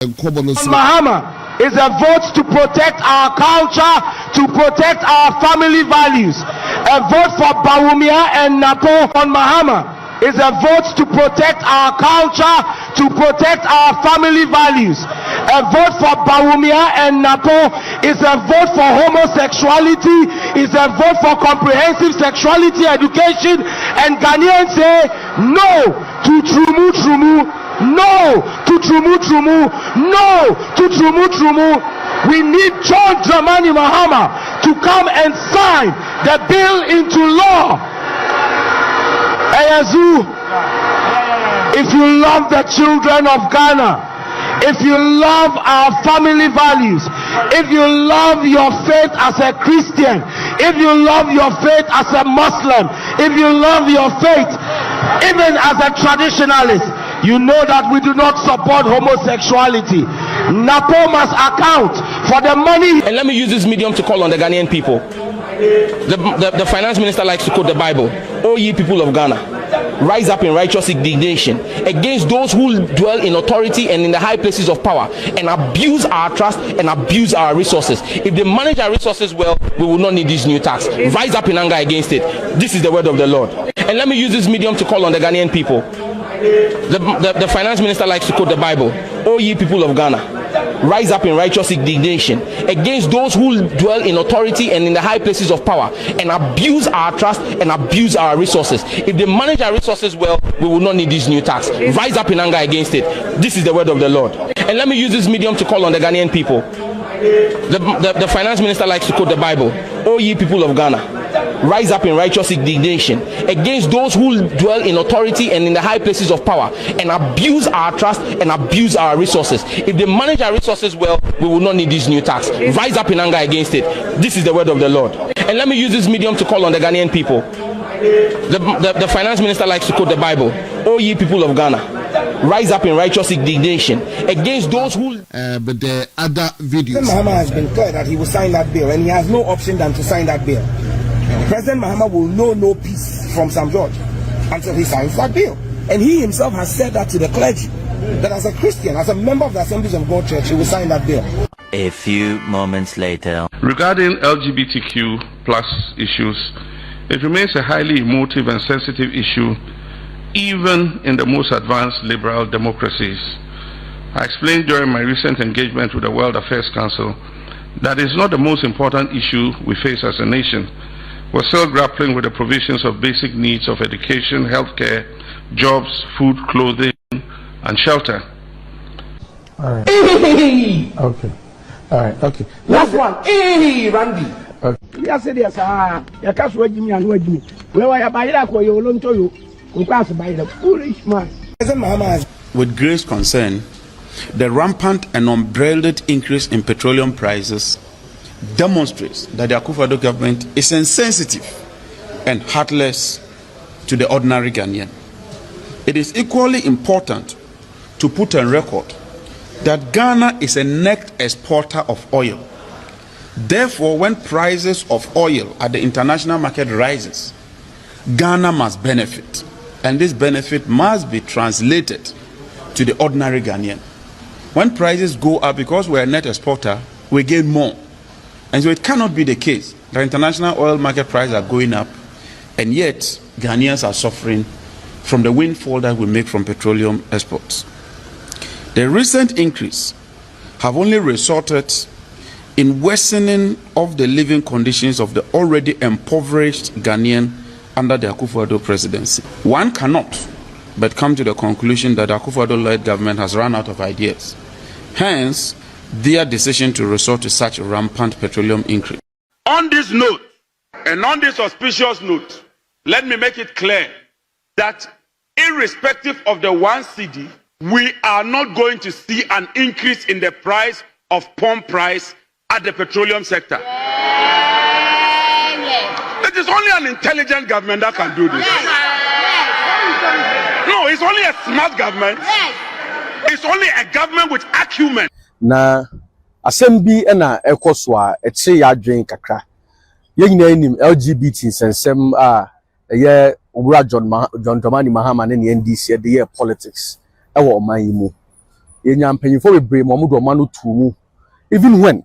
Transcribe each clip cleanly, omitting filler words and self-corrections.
Mahama is a vote to protect our culture, to protect our family values. A vote for Bawumia and Napo on Mahama is a vote to protect our culture, to protect our family values. A vote for Bawumia and Napo is a vote for homosexuality, is a vote for comprehensive sexuality education, and Ghanaians say no to Trumu, no to Trumu, no to Trumu. We need John Dramani Mahama to come and sign the bill into law. Ayazu, if you love the children of Ghana, if you love our family values, if you love your faith as a Christian, if you love your faith as a Muslim, if you love your faith even as a traditionalist, you know that we do not support homosexuality. Napo must account for the money. And let me use this medium to call on the Ghanaian people. The finance minister likes to quote the Bible. O ye people of Ghana, rise up in righteous indignation against those who dwell in authority and in the high places of power and abuse our trust and abuse our resources. If they manage our resources well, we will not need this new tax. Rise up in anger against it. This is the word of the Lord. And let me use this medium to call on the Ghanaian people. The finance minister likes to quote the Bible. O ye people of Ghana, rise up in righteous indignation against those who dwell in authority and in the high places of power and abuse our trust and abuse our resources. If they manage our resources well, we will not need this new tax. Rise up in anger against it. This is the word of the Lord. And let me use this medium to call on the Ghanaian people. The finance minister likes to quote the Bible. O ye people of Ghana, rise up in righteous indignation against those who dwell in authority and in the high places of power and abuse our trust and abuse our resources. If they manage our resources well, we will not need this new tax. Rise up in anger against it. This is the word of the Lord. And let me use this medium to call on the Ghanaian people. The finance minister likes to quote the Bible. O ye people of Ghana, rise up in righteous indignation against those who... But the other videos... Mahama has been clear that he will sign that bill, and he has no option than to sign that bill. President Mahama will know no peace from St. George until he signs that bill. And he himself has said that to the clergy, that as a Christian, as a member of the Assemblies of God Church, he will sign that bill. A few moments later. Regarding LGBTQ plus issues, it remains a highly emotive and sensitive issue, even in the most advanced liberal democracies. I explained during my recent engagement with the World Affairs Council that it's not the most important issue we face as a nation. We're still grappling with the provisions of basic needs of education, healthcare, jobs, food, clothing, and shelter. All right. Okay. All right. Okay. Last one. Hey, Randy. Okay. Yes, it is. You can't swing me and wait me. Where I buy that for you, alone to you. You can't buy the foolish man. With grave concern, the rampant and unbridled increase in petroleum prices demonstrates that the Akufo-Addo government is insensitive and heartless to the ordinary Ghanaian. It is equally important to put on record that Ghana is a net exporter of oil. Therefore, when prices of oil at the international market rises, Ghana must benefit, and this benefit must be translated to the ordinary Ghanaian. When prices go up, because we're a net exporter, we gain more. And so it cannot be the case that international oil market prices are going up, and yet Ghanaians are suffering from the windfall that we make from petroleum exports. The recent increase have only resulted in worsening of the living conditions of the already impoverished Ghanaian under the Akufo-Addo presidency. One cannot but come to the conclusion that the Akufo-Addo-led government has run out of ideas. Hence, their decision to resort to such a rampant petroleum increase. On this note, and on this auspicious note, let me make it clear that irrespective of the 1 cedi, we are not going to see an increase in the price of pump price at the petroleum sector. It is only an intelligent government that can do this. No, it's only a smart government. It's only a government with acumen. Na assembly na ekoswa eche ya adwen kakra ye nyina enim LGBT sensem ye John Dramani Mahama ne NDC de ye politics ewo oman yi mu yenya mpanyimfo bebre mo do ma no tumu even when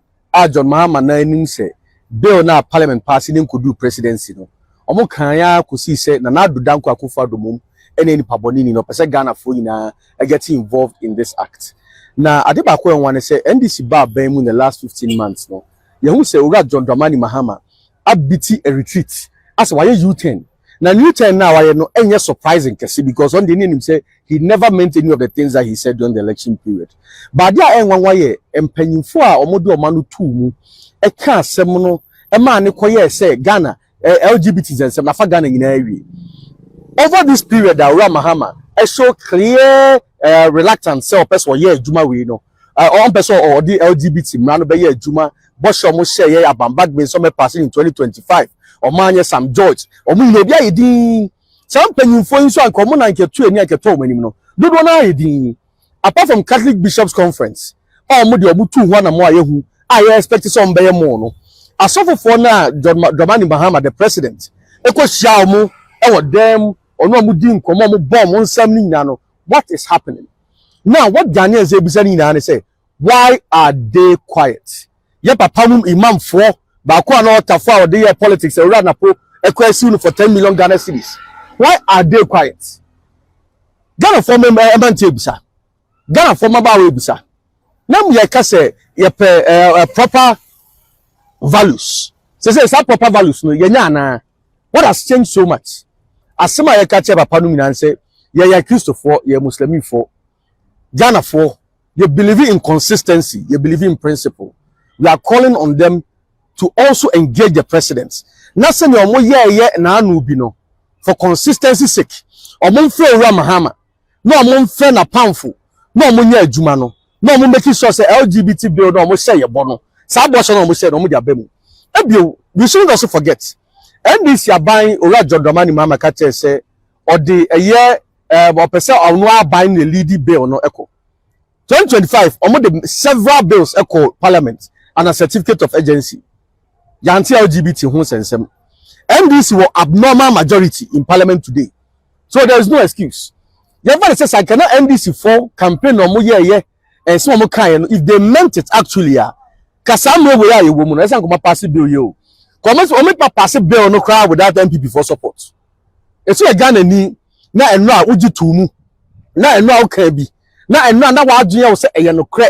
John Mahama na nim say bill na parliament pass in could presidency no omo kan ya kusi say na do danko akufo adomum ene nipa boni ni no pese Ghana fo nyina get involved in this act na adeba ko enwane say NDC ba ban mu in the last 15 months no ye hu say ura John Dramani Mahama abiti a retreat as why U10 na U10 na why no enye surprising kesi because on the name say he never meant any of the things that he said during the election period but dia enwanwa ye empanyimfo a omodo omanu tu mu e ka asem no e ma ne koye say Ghana LGBTs and some nafa Ghana nyina awie over this period that Ura Mahama show clear reluctance say person ye adwuma we no on person or the LGBT mra no be ye adwuma bo show mo share ye abambag me so me pass in 2025 o manye Sam George o mu no bia yedin some panyimfo nso anko na nketu ani aketo manim no dodo na yedin apart from Catholic Bishops Conference o mu de obutu ho na mo ayehu I expect some be mo no asofofo na Dramani Mahama the president eko hia mo e wo dem ono mu di nkomo mo bom nsam ni nyina no what is happening now what Ghanaians say bisa ni nyina say why are they quiet ye papa mum imam for ba ko na otafo a de politics e ura na po ekwasi no for 10 million Ghana cedis why are they quiet Ghana for me e bisa Ghana for maba we bisa nam ye ka say ye proper values say proper values no ye nya na what has changed so much asema ye ka che papa no mina say ye Christopher ye Muslim for Ghana for you believe in consistency you believe in principle we are calling on them to also engage the presidents na say no mo ye na anu bi no for consistency sake omo mfe Ura Mahama no omo mfe na pamfo no omo nya adwuma no no omo make sure say LGBT bill no omo share ye bo no sa bo so no omo share no omo dia bemu ebio we shouldn't also forget NDC aban Ura John Dramani Mahama ka tell say or the eye person onu aban the lead bill no echo 2025 omo the several bills echo parliament and a certificate of agency yanti LGBT hu sensem NDC were abnormal majority in parliament today so there is no excuse never say I cannot NDC for campaign omo ye and some omo kan if they meant it actually kasamwe we are woman esa ko pass bill yo comment omo pass bill no crowd without MPP for support eso e Ghana ni na eno a uji tumu na eno a uka bi na eno na wa adun ye say eye no kre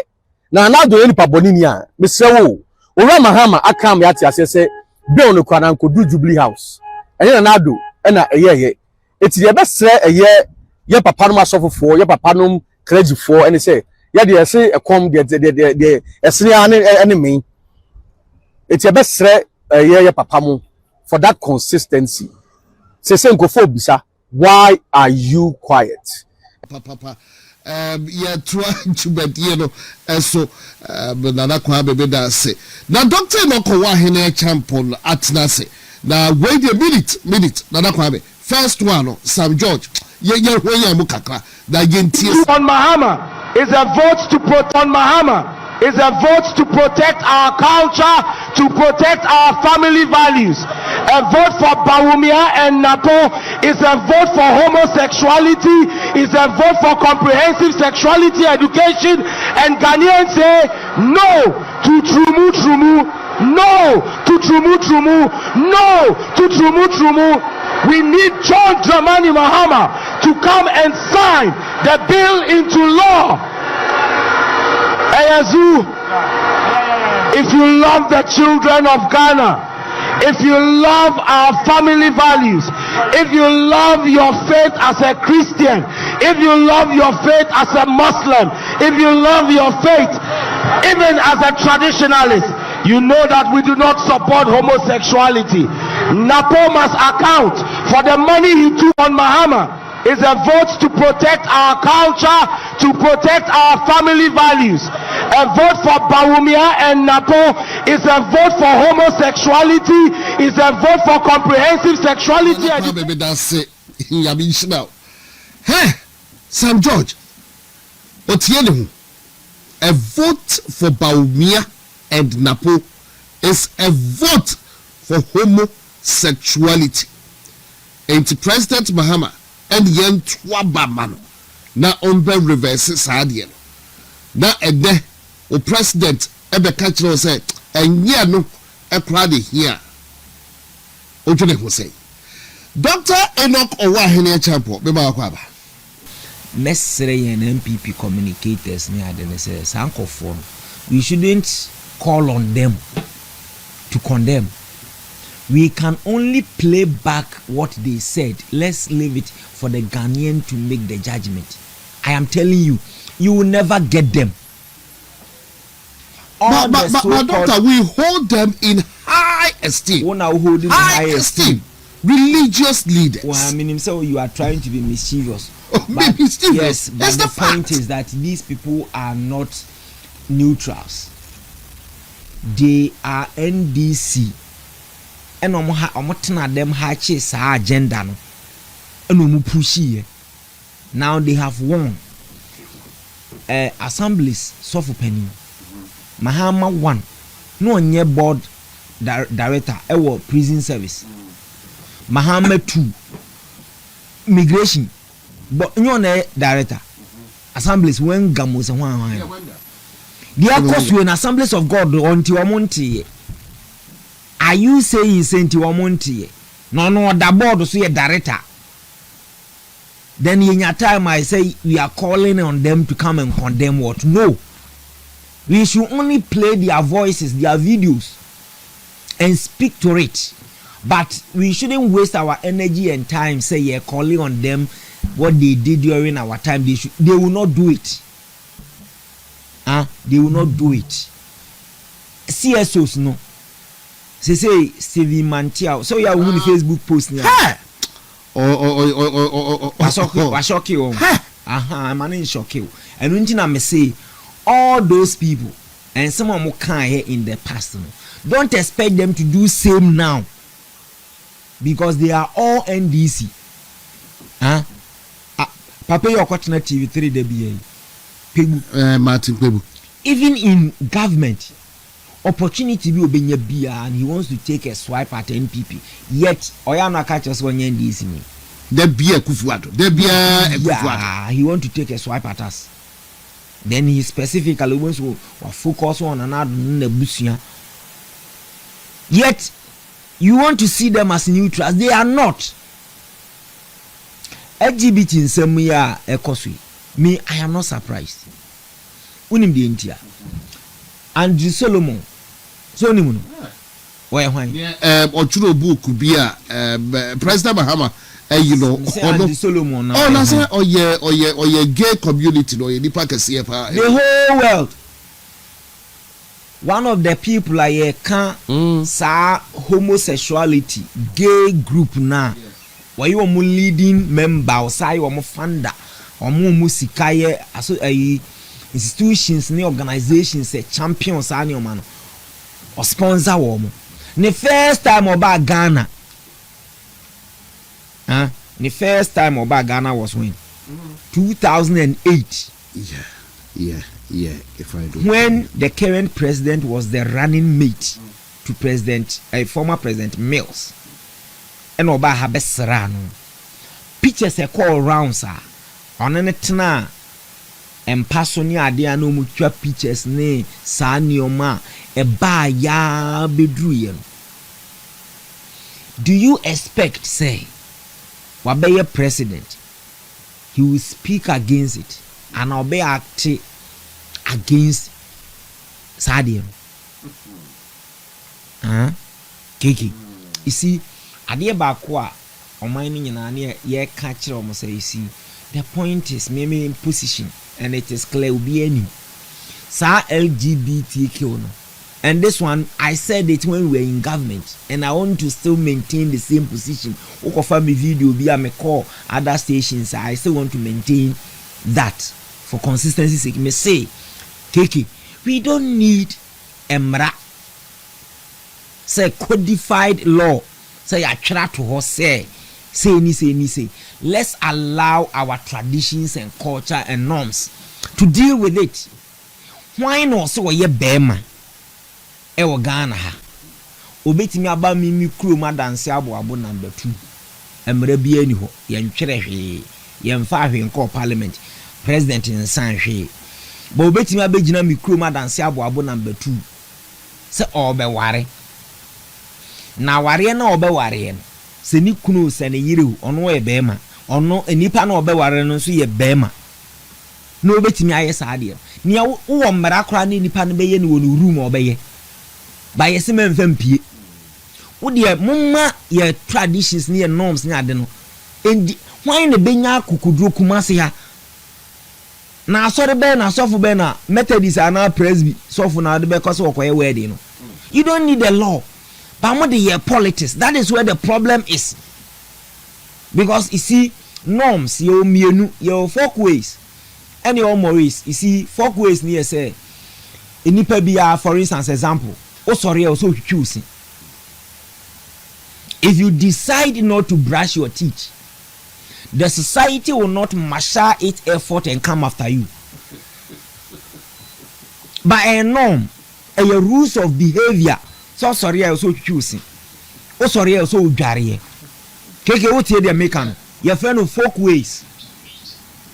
na na do nipa boni ni a mesewo Ura Mahama akam ya ti ase say bill no kwa na nkodu Jubilee House eye na do na eye eti ye be sre eye ye papa no asofofo ye papa no clergy for ene say ye de say ekom de esene ane me eti ye be sre ye papa mo for that consistency say nkofo bisa why are you quiet papa yeah try to bet you know so nana kwa bebe da say na doctor no ko wa hene champion atna say na wait a minute nana kwa be first one Sam George ye mu kakra da yentie on Mahama is a vote to protect Mahama is a vote to protect our culture, to protect our family values. A vote for Bawumia and Napo is a vote for homosexuality, is a vote for comprehensive sexuality education, and Ghanaians say no to Trumu, no to Trumu, no to Trumu. We need John Dramani Mahama to come and sign the bill into law. Ayazu, if you love the children of Ghana, if you love our family values, if you love your faith as a Christian, if you love your faith as a Muslim, if you love your faith even as a traditionalist, you know that we do not support homosexuality. Napo must account for the money he took on Mahama. Is a vote to protect our culture, to protect our family values. A vote for Bawumia and Napo is a vote for homosexuality, is a vote for comprehensive sexuality. Baby, that's it. Hey, Sam George, a vote for Bawumia and Napo is a vote for homosexuality. And President Mahama and yen twaba mano na ombe reverse sadia na ede o president ebe ka kire say enye no ekra de here o tune ho say Dr. Enoch Owahene Champo be ba kwa ba mesre yen MPP communicators ni adene say sankofo we shouldn't call on them to condemn. We can only play back what they said. Let's leave it for the Ghanaian to make the judgment. I am telling you, you will never get them. But doctor, we hold them in high esteem. High esteem. Religious leaders. Well, I mean, so you are trying to be mischievous. But, yes, but the point is that these people are not neutrals. They are NDC. And them hatches agenda no and now they have won assemblies soft penny Mahama 1 no nye board director prison service Mahama 2 migration but no director assemblies when gamos and they are cause when assemblies of God until Monty. Are you saying Saint Wamonti? No, the board so a director. Then in your time I say we are calling on them to come and condemn what? No. We should only play their voices, their videos, and speak to it. But we shouldn't waste our energy and time say you're calling on them what they did during our time. They will not do it. They will not do it. CSOs no. Say Stevie Mantia. So you are on Facebook post now. Washoki. I'm in shocky. And when I say all those people and someone who can here in the past, don't expect them to do same now because they are all NDC. Papa, you're watching TV3 DBA. Martin Pebu. Even in government. Opportunity be obenya bia and he wants to take a swipe at NPP. Yet Oyana catches one NDC. There be a kufuado. There be a kufuado. He want to take a swipe at us. Then he specifically wants to focus on another busia. Yet you want to see them as neutrals. They are not. LGBT in some way ekosui. Me, I am not surprised. Unim di India. Andrew Solomon. So ni muno. Why? Ochuro book be President Mahama. You know, Solomon. Oh, na say oye gay community no ye nipa kese pa. The whole world. One of the people Ayeka sa homosexuality gay group na. Why you omo leading member or say omo founder omo musikaye aso institutions ni organizations champions ani o man or sponsor wo. The first time oba Ghana the first time oba Ghana was when 2008 yeah if I do when the current president was the running mate to former president Mills and oba habesra no pictures e call round sir on it na empasoni ade ana omutwa pictures ne saa nioma e ba ya bedru ye. Do you expect say wabeye president he will speak against it and obey act against Sadio? Kiki, you see ade ba ko a oman ni nyina na ye ka kire omo say you see the point is maybe in position and it is clear will be any sa LGBTQ no. And this one I said it when we were in government and I want to still maintain the same position. Okofa me video be a me call other stations I still want to maintain that for consistency sake. Me say Kiki, we don't need emra say codified law say I try to her say let's allow our traditions and culture and norms to deal with it. Why not so ye bema ewo Ghana ha obetimi aba mimi kuro madanse abo number 2 emre bia ni ho ye ntwere hwe ye mfa hwe nko parliament president nsan hwe but obetimi abegina mi kuro ma danse aboabo number 2 se obeware na ware na obeware no se ni kunu se ne yire ono e bema ono enipa na obeware no so ye bema na obetimi aye saade nia wo mmara kora na enipa no beye ne wo no room obeye ba yesi memfam pie wo de mumma ye traditions ne ye norms ne ade no endi why ne benya kokuduro kumase ha na asore be na sofu be na methodist ana presby sofu na de be cause okoye wedding no. You don't need the law, but more the politics. That is where the problem is, because you see norms your mienu your folkways and your morals. You see folkways near say inipa bia, for instance example, oh sorry also choosing. If you decide not to brush your teeth, the society will not marshal its effort and come after you. By a norm, a rules of behavior, so sorry I also choosing. Oh sorry I also jari. Keke what they make an your friend of folkways.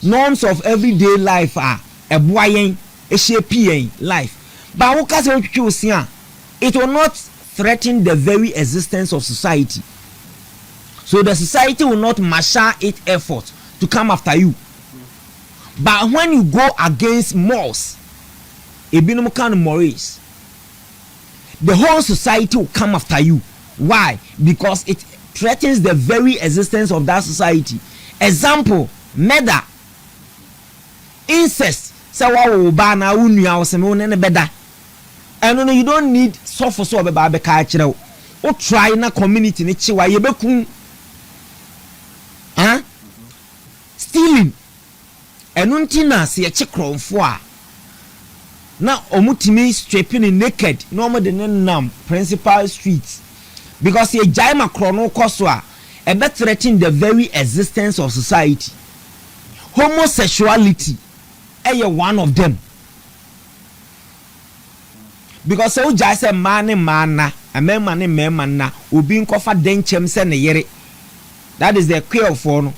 Norms of everyday life are a boying, a shaping life. But what can you choose here? It will not threaten the very existence of society. So the society will not marshal its effort to come after you. But when you go against morals, morals, the whole society will come after you. Why? Because it threatens the very existence of that society. Example, murder, incest. And you don't need suffer so about the or try na community ni chiwa yebekun. Stealing. Enuntina si eche kronfo a na omutimi stripping naked no more than nam principal streets, because ye jaima krono koso a ebe threaten the very existence of society. Homosexuality one of them, because so just a man na a man na obi nkofa denchem se ne yere. That is the queer for no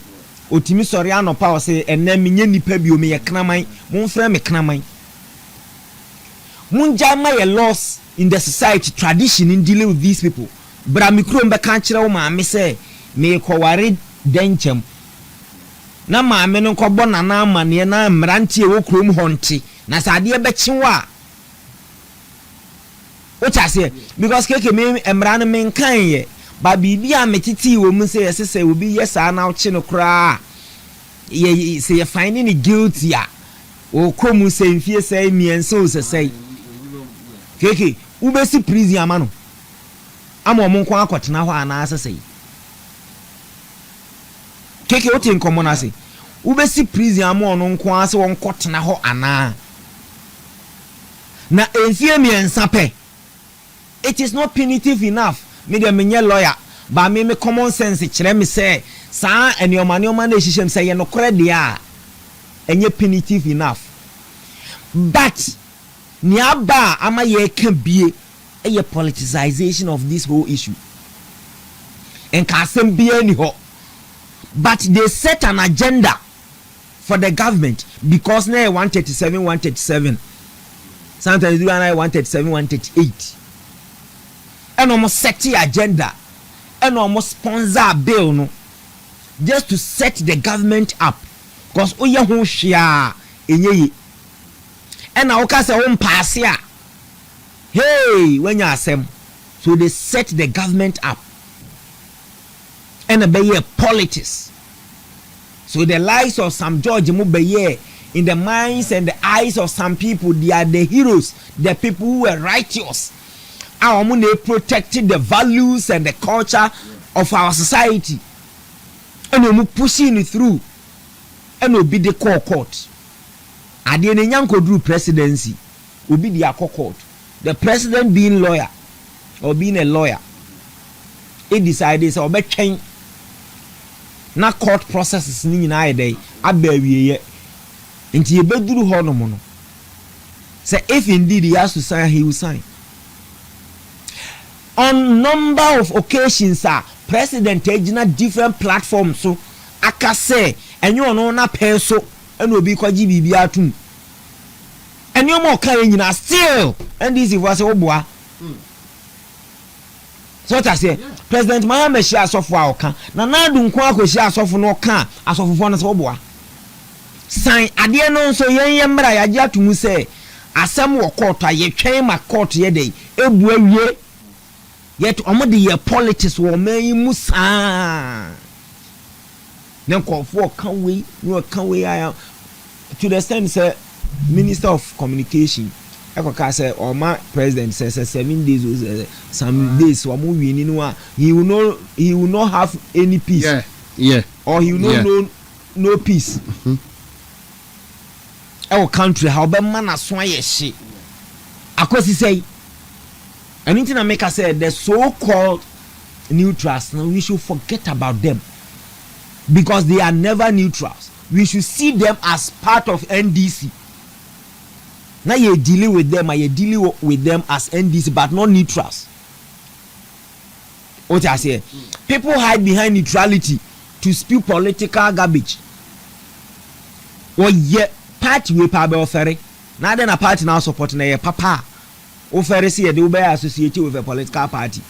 otimi soriano power say enne menye nipa bi o me ye knaman mon frɛ me knaman mun jama ye loss in the society tradition in dealing with these people. Bra mikro mbe kan kire wo ma me say me koware denchem na ma me no kɔbɔ nana amane na mrantie wo krom honte na sade be kyewa o chase because keke me emran me kan ye ba bibia metiti wo mu say yesese obi yesa na uchi no kra ye say you finding it guilty a o krom say mfie say miense o say keke ubesi prison amano ama omo nko akotena ho ana asese keke o tin komo na say ubesi prison ama ono nko ase won kotena ho ana na enfie miensa pe. It is not punitive enough. Me de menye lawyer, but me common sense kire me say sa enioma na ehihiem say ye no kore dia enye punitive enough. But niaba ama ye can be a politicization of this whole issue. And kasem be any ho. But they set an agenda for the government because now 137 sometimes do 137 138 and almost set the agenda and almost sponsor bill no just to set the government up because oye ho hwea enye and na oka say won pass ya hey when you asem so they set the government up and be politics. So the lives of some George Mubeye in the minds and the eyes of some people, they are the heroes, the people who were righteous. Our money protected the values and the culture of our society. And we pushing it through. And we be the court. At the Nyanko Drew presidency, will be the court. The president being lawyer or being a lawyer, he decided so be change. Na court processes ni nyina dey abawiye nti ye beduru ho no no say if indeed he has to sign, he will sign. On number of occasions president ejina different platforms so aka say enyo no na pay so ena obi kwaji bibia atum and you more carrying in still NDC was a boa. So what I say, President Mahama shares of Wauka, Nanadu Kwako shares of no car as of one as Oboa. Sign Adiano so yambra ya to mu say, as some were caught, ye came a court ye day, ebwe yet omodi ye politics were may musa. Then call for can we, I am to the extent, sir, Minister of Communication. Ayeka say, or my president says 7 days, some days, so moving in he will not have any peace. Yeah. Or he will no peace. Our country, how be man as why she. Because he say, anything I make us say the so-called neutrals. Now we should forget about them because they are never neutrals. We should see them as part of NDC. Now you dealing with them, you dealing with them as NDC, but not neutrals. What I say, people hide behind neutrality to spew political garbage. Or yet party we pay offer. Now then a party now supporting a papa. Offer see they will be associated with a political party.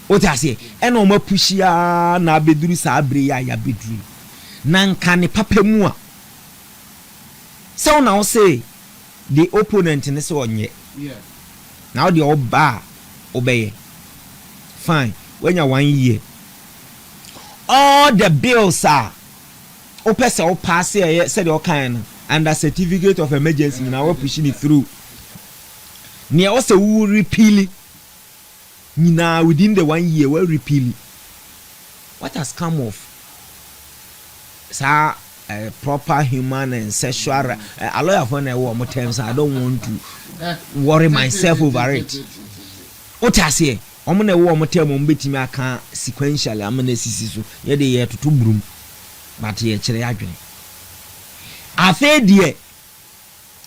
What I say, and no more pushia na bedru sabre ya bedru. Nan kane papa mua. So now say the opponent in this one yet. Yeah. Now the old bar obey. Fine. When you're 1 year. All the bills are opesa or pass here said all kind and a certificate of emergency now we're pushing it through. Near also will repeal it. Now within the 1 year we'll repeal it. What has come of? Sir, proper human and sexual a lawyer for a war terms. I don't want to worry myself over it. What I say, I'm gonna war term on betting me can sequentially. I'm gonna see so yeah the year to 2 broom, but here chere adwene. Afa die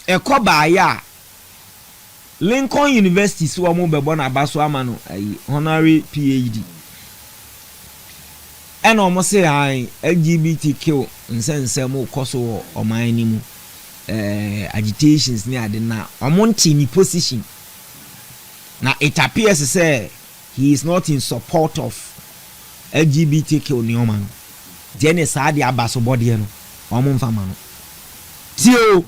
e koba ya Lincoln University so mo be bona abaso amano honorary PhD. And almost say LGBTQ nsense mo koso o man ni mu agitations ni ade na omonti ni position na it appears say he is not in support of LGBTQ ni oman jene sa ade abaso body no omomfa ma no tio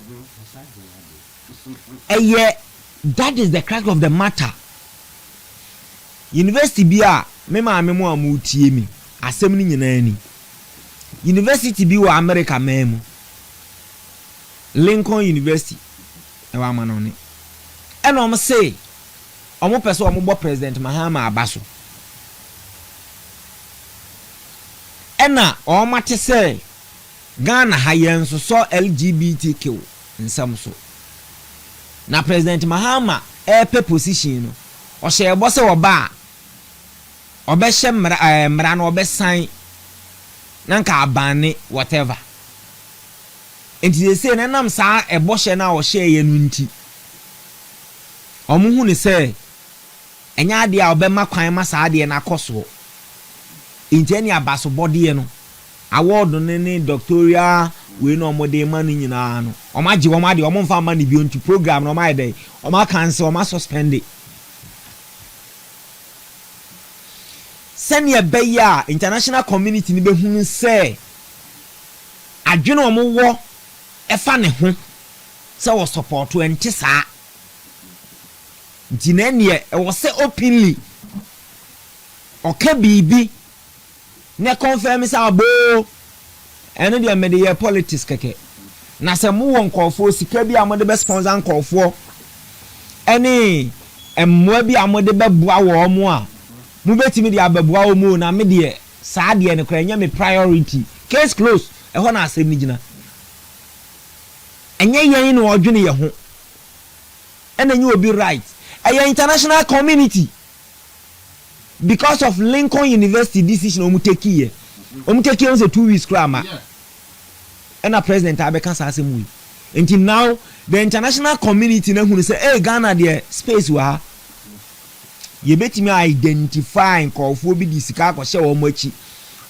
that is the crack of the matter. University bia me ma me mo amutie mi asem ni nyina ni university bi wa America memu Lincoln University e wa manone e no mo say omo pese omo bo President Mahama abaso e na o mate say Ghana hayen so LGBTQ nsam so na President Mahama pe position no o she ebo se oba obeshe mra na obesan nanka abane whatever enti they say nanam sa eboshe na o share ye no nti omuhu ni say enya ade a obema kwan ma sa ade na koso enti eni abaso body no award ne doctoral we no omode ma no nyina no omaje omade omomfa ma ni bi onti program no ma dey oma cancel oma suspend it. Senior Beya international community ni be hunu say adwene omo wo efa ne ho say wo support enti saa dinanie e wo say openly oka bibi ne confirm say abo eno de me de politics keke na say mo won nkofo sika bi amode be sponsor nkofo eni emmoa bi amode be boa wo mo a mu betimi de ababua o mu na me de saa de ne kra nya me priority case close e ho na asem ni gina enye yen no odwene ye ho enenye obi right international community because of Lincoln University decision omuteki on say 2 weeks krama and a president abeka sa asem wi until now the international community na hunu say Ghana there space wa ye betimi identify nkofo bi di sika akose wo machi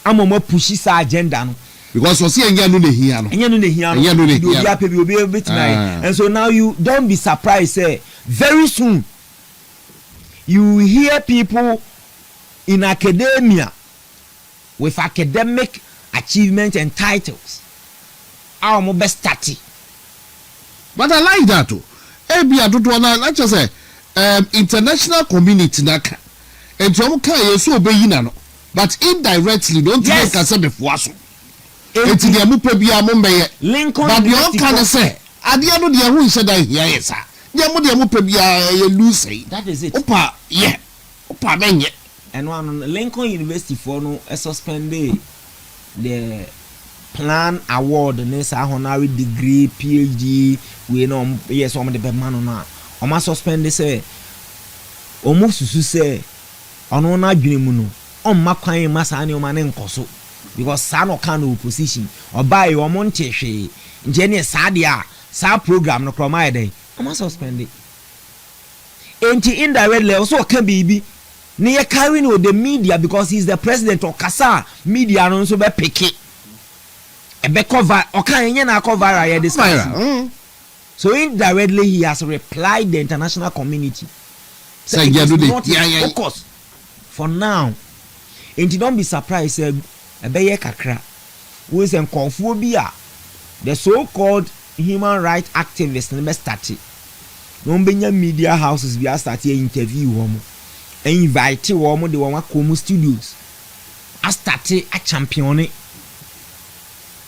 amoma pushi sa agenda no because was here no here and so now you don't be surprised say very soon you hear people in academia with academic achievement and titles our mo best study. But I like that too. Ebi adodo na na just say international community naka and some can yeso obeyi na no but indirectly don't make us before so enti dia mu pa bia mo meye but you can say ade no dia hu nse dan here yes dia mu pa bia ye lose that is it opa menye and one Lincoln University for no suspend the plan award nessa honorary degree PhD we no yes o the man no o ma suspend say o mu susu say ono na adwene mu no o ma kwan ma sa ne o ma ne nkoso because sa no kan opposition o bai o mo ntehwe nje ne sa de a sa program no kroma e den o ma suspend enti indirectly also can be ne ye carry no the media because he's the president of Kasa media no so be pick ebe cover okan na cover ya this so indirectly he has replied the international community say focus for now and don't be surprised ebe ye kakra we say konfuo bi a the so called human rights activists ne be start no benya media houses bi start interview womo invite womo de won akomu studios a start a champion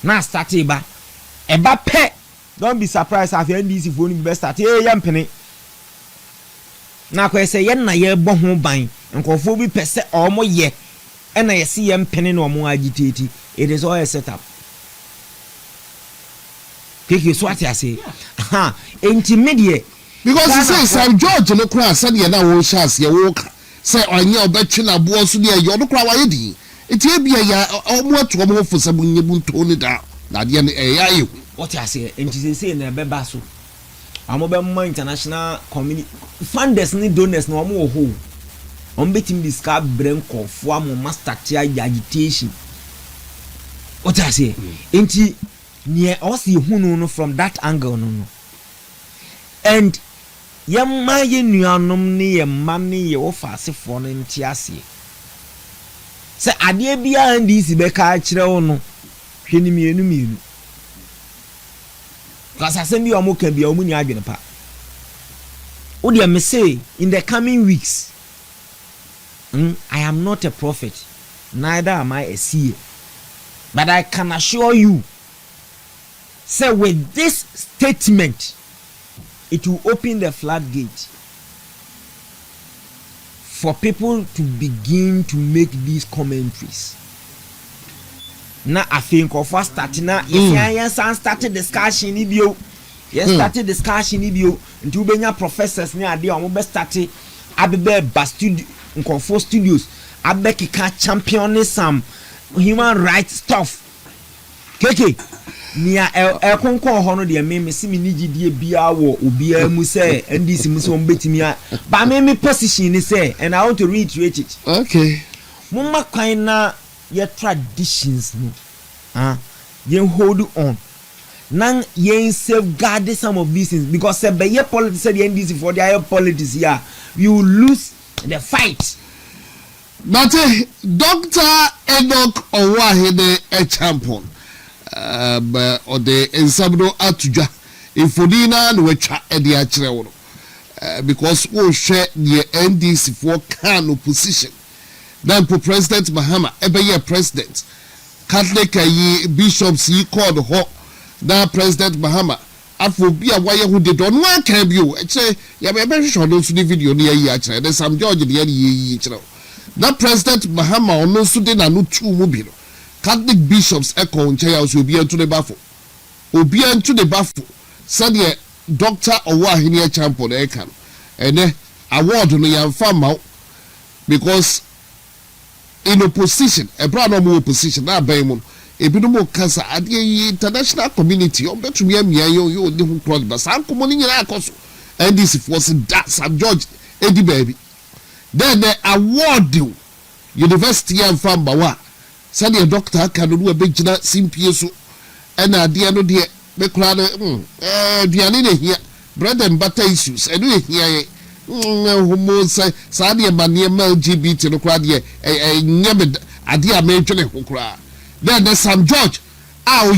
na start ba eba pe don't be surprised if NDC for be start yampene na kwa say ye na ye bo ho ban nkofo bi pese omo ye e na ye se yampene na omo agitate it is all a setup keke so ati ase ha intermediate because you say Sam George no kra said ye na wo chance ye wo ka say onye obetwe na bo so de ye no kra wa ye di eti ebia ya omo atu omo fo sabu nye bunto ni da na de ne ya ye what I say enti say na be ba so amo be mo international community funders ni donors na omo ho on betim discuss brain konfo amo master tia agitation what I say enti near us hunu no from that angle no and yamma ye nuanom ni yamma ni ye ofasefo no nti ase se ade bia NDC be ka kire wo no hweni mienu kasa se bi omo kan bia omo ni adwene pa o de me say in the coming weeks I am not a prophet neither am I a seer but I can assure you say with this statement it will open the floodgate for people to begin to make these commentaries. Now I think of us starting now. If you started discussion video, started discussion video. Until benya professors near the almost started. Abebe Bastudio, Nkonfo Studios. Abeki can champion some human rights stuff. KK. Nia konko hono de me se me nigidie bia wo obia mu se NDC mu so mbetimi a ba me position ni say and I want to reiterate it. Okay. Mumma kwan na your traditions no you hold on nan yen safeguard some of these things because say be your politics say the NDC for their politics here you lose the fight. But Dr. Enoch Owahede a champion or the ensabdo atujwa ifodina no wetwa e de akire wo because we share the NDC for can opposition then for President Mahama ebe president Catholic bishops he called ho that President Mahama afo bia waye hu de don wa kan bio e che ya be show no so the video no yi akire the Sam George de yi akire that President Mahama ono so de na no tu mu bi no Catholic bishops echo nche ya obi entu the baffle said the Dr. Owahene champion eka no ene award no ya mfa because in opposition ebra no more opposition na ban mu ebi no mo kasa ade international community on betumi amia yo de hu cross ba san komo ni nyina akoso NDC force that St. George edi baby then the award university and from bawa said the doctor can do a big jina simpieso and idea no dear be crowd dianine here bread and butter issues and we here homo sadia mania LGBT no crowd here nyame idea me twene kokra then the Sam George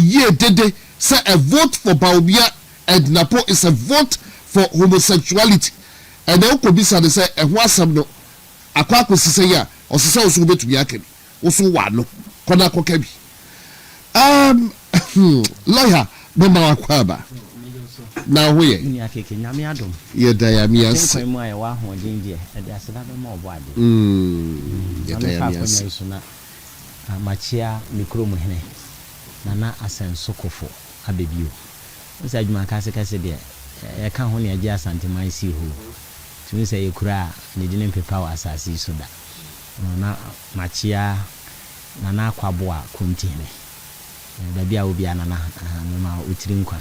ye dede say a vote for Baobia and Napo is a vote for homosexuality and they could be said say e ho asam no akwa kwesi ya osese oso betumi akani oso wa no kona koka bi lawyer mama wakwaba na hoye ni akeke nyame adom ye da ya mi as kwan mu aye wa hoden die e da se da be ma obo ade ye da ya mi as na amachia mikro mu hene na asenso kofo abebio nsa adwuma kase de e ka ho ne age asante man si ho tumi se yekura ne dine pepa wa asasi so da na machia na akwaboa kontine da bia obi anana ma utiri nkwa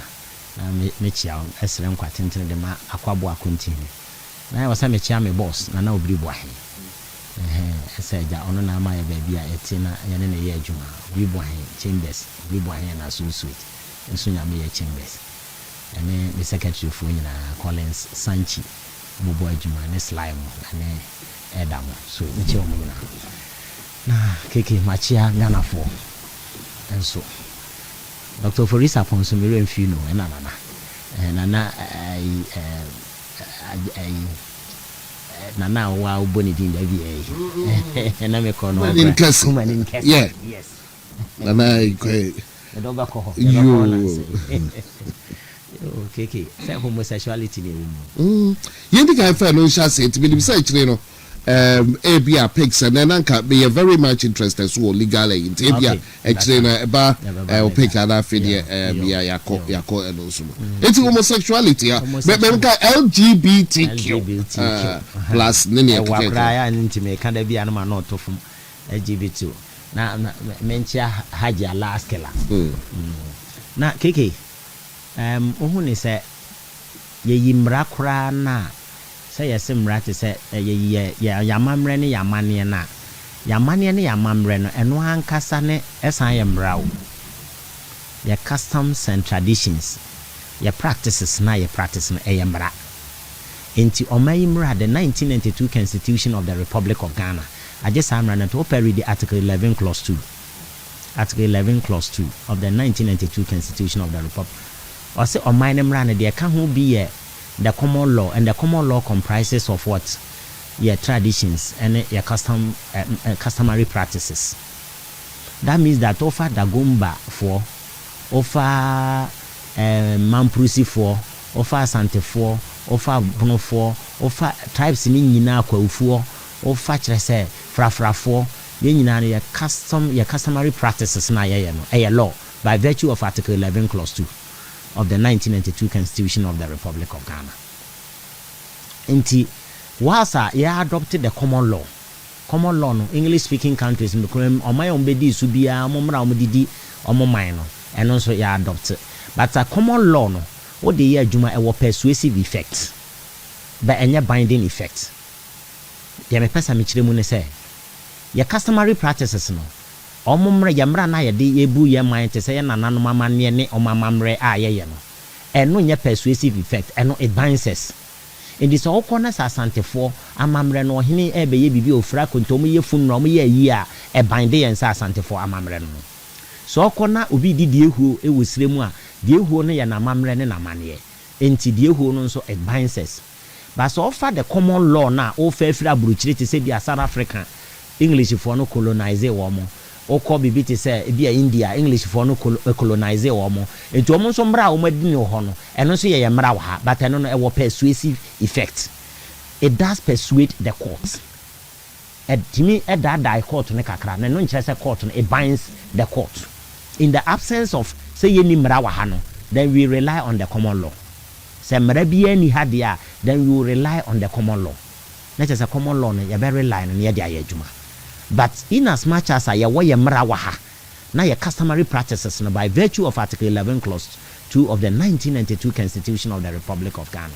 na mechia esere nkwa tentene de ma akwaboa kontine na wasa mechia me boss na obiri bo ahe eseja ono na ma ya bia eti na yene ne ye adwuma obiri bo ahe chambers obiri bo ahe na so sweet enso nya me ye chambers ene the secretary for nyina Collins Sanchi mobo adwuma ne slime ane edam so nche o nyina na keke machia Ghana for enso Dr. Forisa Ponso mere mfi no nana nana wa uboni din da bi na me kono in case yeah yes nana ikwe edoba ko you okay say homosexuality ne yendi ka fa no sha say timi bisa chire no abia pigs and then be very much interested so legally in abia chire na eba pick ana fe de bia yakọ and also it's homosexuality but LGBTQ plus nene wa kraya ntime ka da bia no ma not of LGBT na mentia haji alaskela na keke ohu ni se ye yimra kra na se yese mra te se ye yamamre ne yamane na yamane ne yamamre no eno ankasa ne esan ye mra wo ye customs and traditions ye practices na ye practice no ye mra enti omayimra the 1992 Constitution of the Republic of Ghana I just amra na to read the article 11 clause 2 article 11 clause 2 of the 1992 Constitution of the Republic or say on my name ran there can who be the common law, and the common law comprises of what your traditions and your customary practices. That means that offer Dagomba for offer Mamprusi for offer Asante for offer Bono for offer tribes in Nina Kwa for offer Chese Frafra for your customary practices na a law by virtue of Article 11 clause 2 of the 1992 Constitution of the Republic of Ghana. Inti wasa ya adopted the common law no English speaking countries mbekrem omay ombedi su bia momra omdidi omoman no eno so ya adopt but a common law no o de ya adwuma e wo persuasive effect but enye binding effect ya me pesa me kiremu ne say your customary practices no omumre yamra na yede ebu ye man te say na nanu mamane ne omamamre a ye no eno nye persuasive effect eno it binds us in this all corners asante for amamre no hene e be ye bibi ofra kontom ye fun no ye yi a e binde yen sa asante for amamre no so okona obi di ehu e wosiremu a die ehu no ye na amamre ne na mane enti die ehu no so it binds us but so offer the common law na o fa afira buruchire te say bi South Africa English for no colonize wo mo oko bibi te say bi India English for no colonize wo mo enti omo so mra wo madini ho no eno so ye mra wo ha but eno no e wo persuasive effect it does persuade the court edimi edada court ne kakra na no nkire say court no it binds the court in the absence of say ye ni mra wo ha no then we rely on the common law say mra bi ani ha dia then we will rely on the common law na say common law no ye be rely no ye dia ye adwuma. But in as much as I away mrawaha, now your customary practices no, by virtue of Article 11 Clause 2 of the 1992 Constitution of the Republic of Ghana,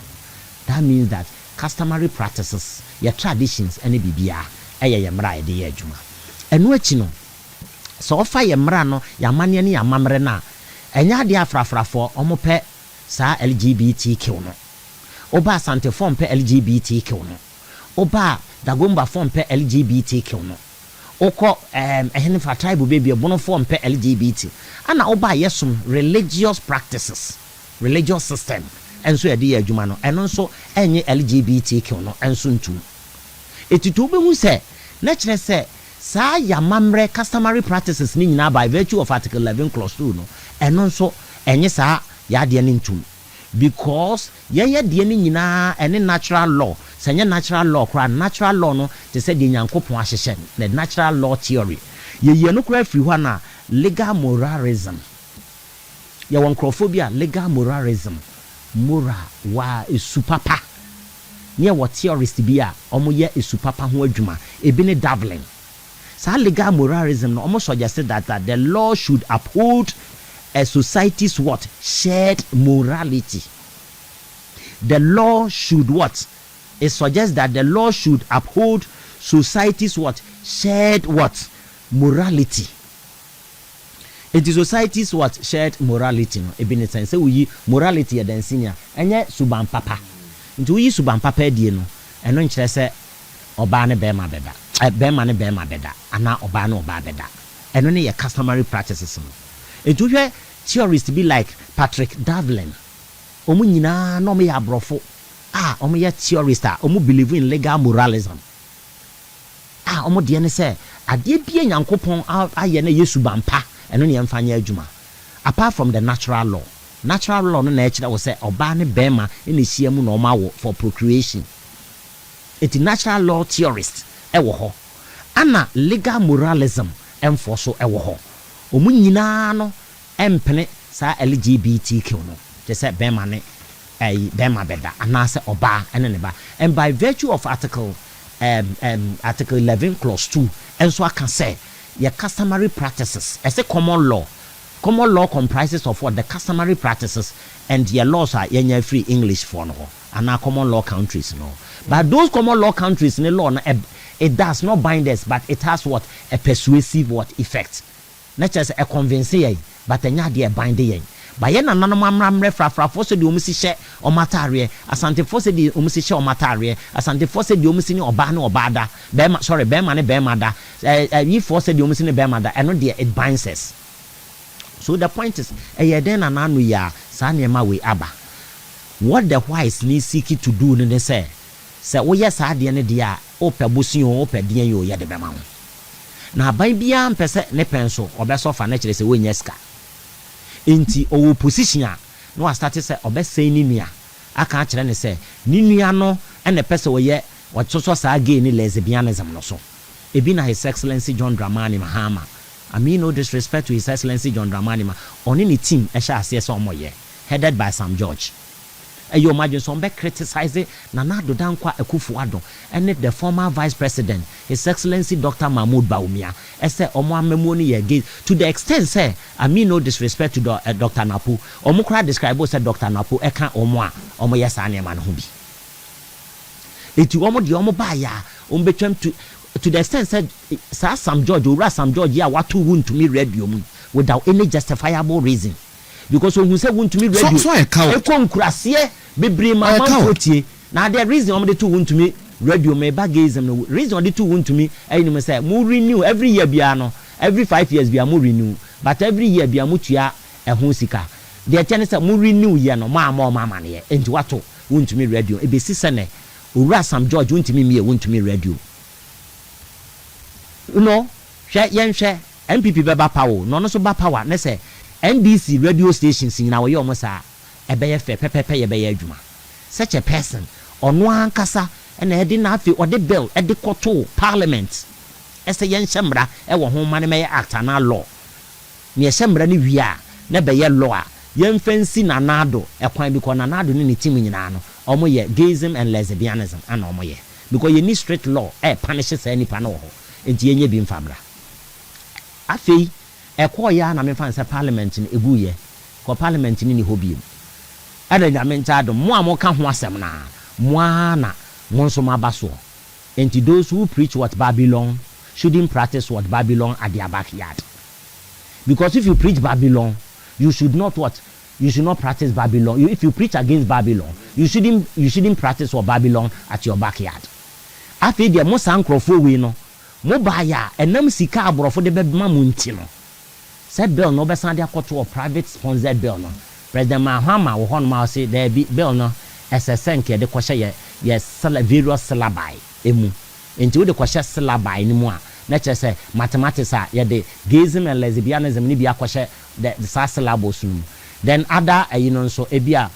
that means that customary practices, your traditions, and bibia, your mra de juma. And what you know, so ofa ye mra no ya mane ne ya mamre na enya de afrafrafo omope sa LGBTQ no oba sante form pe LGBTQ no oba dagomba form pe LGBTQ no oko ehene fa tribe baby bono form pe LGBT ana oba yesum religious practices religious system enso yede ya adwuma no eno nso enye LGBTQ no enso ntum etito be hu se na kire se sa ya mamre customary practices ni nyina by virtue of article 11 clause 2 no eno nso enye sa ya de ne ntum because ye de ne nyina ene natural law senya natural law kra natural law no te se de nyankopon ahyehye the natural law theory ye no kra free ho na legal moralism ye won crophobia legal moralism moral wa esupapa ne what theorist bia omo ye esupapa ho adwuma ebi ne dabbling sa legal moralism no omo suggested that the law should uphold a society's what shared morality. The law should what? It suggests that the law should uphold society's what? Shared what? Morality. It is society's what? Shared morality. No, ebini sense we morality and senior. Enye suban papa. Nti we suban papa die no. Eno nkyere se oba ne bema beda. Bema ne bema beda. Ana oba ne oba beda. Eno ne ye customary practices no. It would theorists be like Patrick Davlin. Omu nyina no me ya brofo. Omu ye theorist omu believe in legal moralism. Omu de ne say ade bia nyankopon aye na Yesu bampa eno ne mfanya adwuma. Apart from the natural law. Natural law no na e kira wo say oba ne bema ene hia mu no ma wo for procreation. It natural law theorist e wo ho. Ana legal moralism enforce e wo ho. Omu nyina no empene sa LGBTQ no te say bema ne bema beda anase oba ene ne ba and by virtue of article 11 clause 2 and so I can say your customary practices as a common law comprises of what the customary practices and your laws are yenya free English for no and our common law countries no but those common law countries in the law it does not bind us but it has what a persuasive what effect not just a convincing but enya de bind yen ba ye nananom amramre frafrafo so de omisi hye omatare asantefo so de omisi hye omatare asantefo so de omisi ni oba na obada bema sorry bema ne bema da yi for so de omisi ne bema da eno de it binds us. So the point is ye den nananu ya sa niema we aba what the wise need seek to do ne say wo yes ade ne de a opebosun o opedien yo ye de bema ho na ban bia mpese ne penso obeso fa na kire se wonya ska enti owo position a no start say obesai ni nua aka kire ne se ni nua no ene pese wo ye wotoso sa gay ni lesbianism no so ebi na His Excellency John Dramani Mahama. I mean no disrespect to His Excellency John Dramani Mahama on any team e sha ase so omoye headed by Sam George. You imagine some be criticizing Nana Dodankwa Akufo-Addo and the former Vice President, His Excellency Dr. Mahmoud Bawumia, say omo amemoni again to the extent say I mean no disrespect to Dr. Napu. Omo kra describe say Dr. Napu eka omo yesa ne man ho bi. Eti omo de omo ba ya ombetwam to the extent said Sam George or Sam George ya watu won to me radio without any justifiable reason. Because when you say want to me radio so konkurase bebre mama fotie na the reason om dey to want to me radio me bagism no reason dey to want to me anyim say mo renew every year bia no every 5 years bia mo renew but every year bia mo tua ehun sika the chance say mo renew year no ma mama ne enti wato want to me radio e be sisene owura Sam George want to me want to me radio no hwe yen hwe MPP beba power no so ba power ne say NDC radio stations in our yomosa ebeye fe pepepe yebeye adwuma such a person ono ankasa na edi na afi ode bill edi koto parliament ese yen hyemra e wo ho mane me act na law ne hyemra ne wia na beye law a yen fancy na nado e kwan bi ko na nado ne team nyina no omo ye gayism and lesbianism ana omo ye because you need strict law punishes anyone no ho enti yenye bi mfabra afi ya na me fan say parliament ni eguye ko parliament ni hobiem ada na me ntado mo amoka ho asem na mo na monso mabaso enti those who preach what Babylon shouldn't practice what Babylon at their backyard Because if you preach Babylon, you should not what? You should not practice Babylon. If you preach against Babylon, you shouldn't practice what Babylon at your backyard. After the most ankrofo we no, mobaya enam sika aborofo de bebma munti no. Said bill no besan de akoto private sponsored bill no. President Mahama wo hon ma say there be bill no SSN ke de kwhye yes various syllabi emu. Enti wo de kwhye syllabi ni mu a na che say mathematics a ye de gayism and lesbianism ni bia kwhye the syllables no. Then other you know so ebia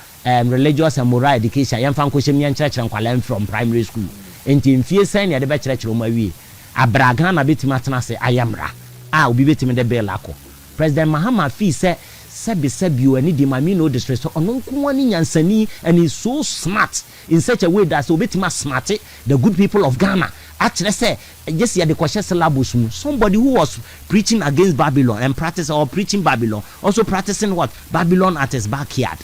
religious and moral education yemfa nkohye mi enkyerechire nkwala from primary school. Enti mfie sen ye de be kyerechire mo awie abraga na betima tena se ayamra obi betimi de bill akọ. President Mahama fee say sebi any de mami no distress ono nkwani nyansani, and he's so smart in such a way that so betima smart the good people of Ghana. Actually say just here the question syllabus, somebody who was preaching against Babylon and practicing or preaching Babylon, also practicing what? Babylon at his backyard.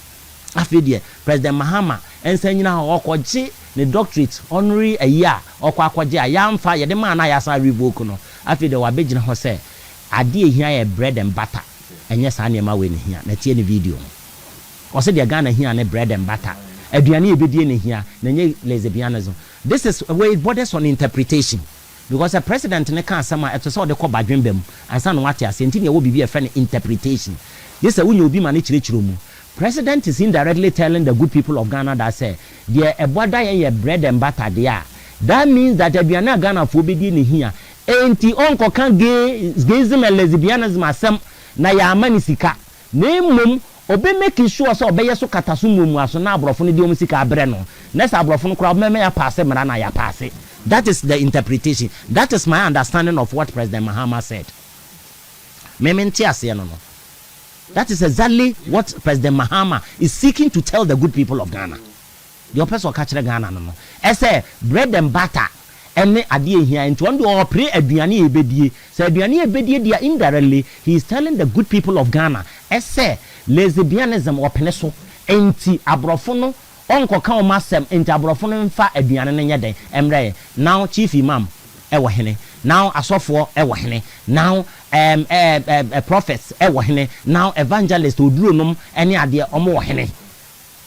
After the President Mahama and saying now okwaje the doctorate honorary a year okwaje ayamfa ye de man na yasa revoke no. After the wabegina ho say ade here bread and butter. And yes, I am away here. Let's see the video. Or say they're Ghana here and bread and butter. Adriani be here, Nenye lesbianism. This is where it borders on interpretation. Because a president in a can summer at all the call by Dream and son what you are saying, will be a friend interpretation. This is when you'll be managed rich room. President is indirectly telling the good people of Ghana that say, dear a border and bread and butter there. That means that Adriana Ghana for be here. Ain't the uncle can gayism and lesbianism as some. Na ya amani sika na emom obe make sure so obe yeso katasumu mu aso na abrofo ne de om sika abre no na sa abrofo no kra meme ya pass mra na ya pass. That is the interpretation. That is my understanding of what President Mahama said. Mementi ase no. That is exactly what President Mahama is seeking to tell the good people of Ghana. The person catch Ghana no. I say bread and butter. Ene adie here into one do pray aduane ebedie. So aduane ebedie dia indirectly he is telling the good people of Ghana say lesbianism or peneso enti abrofo no onko ka o masem enti abrofo no mfa aduane no nyeden emre now chief imam ewo hene now asofo ewo hene now prophets ewo hene now evangelist oduro nom ene ade omo wo hene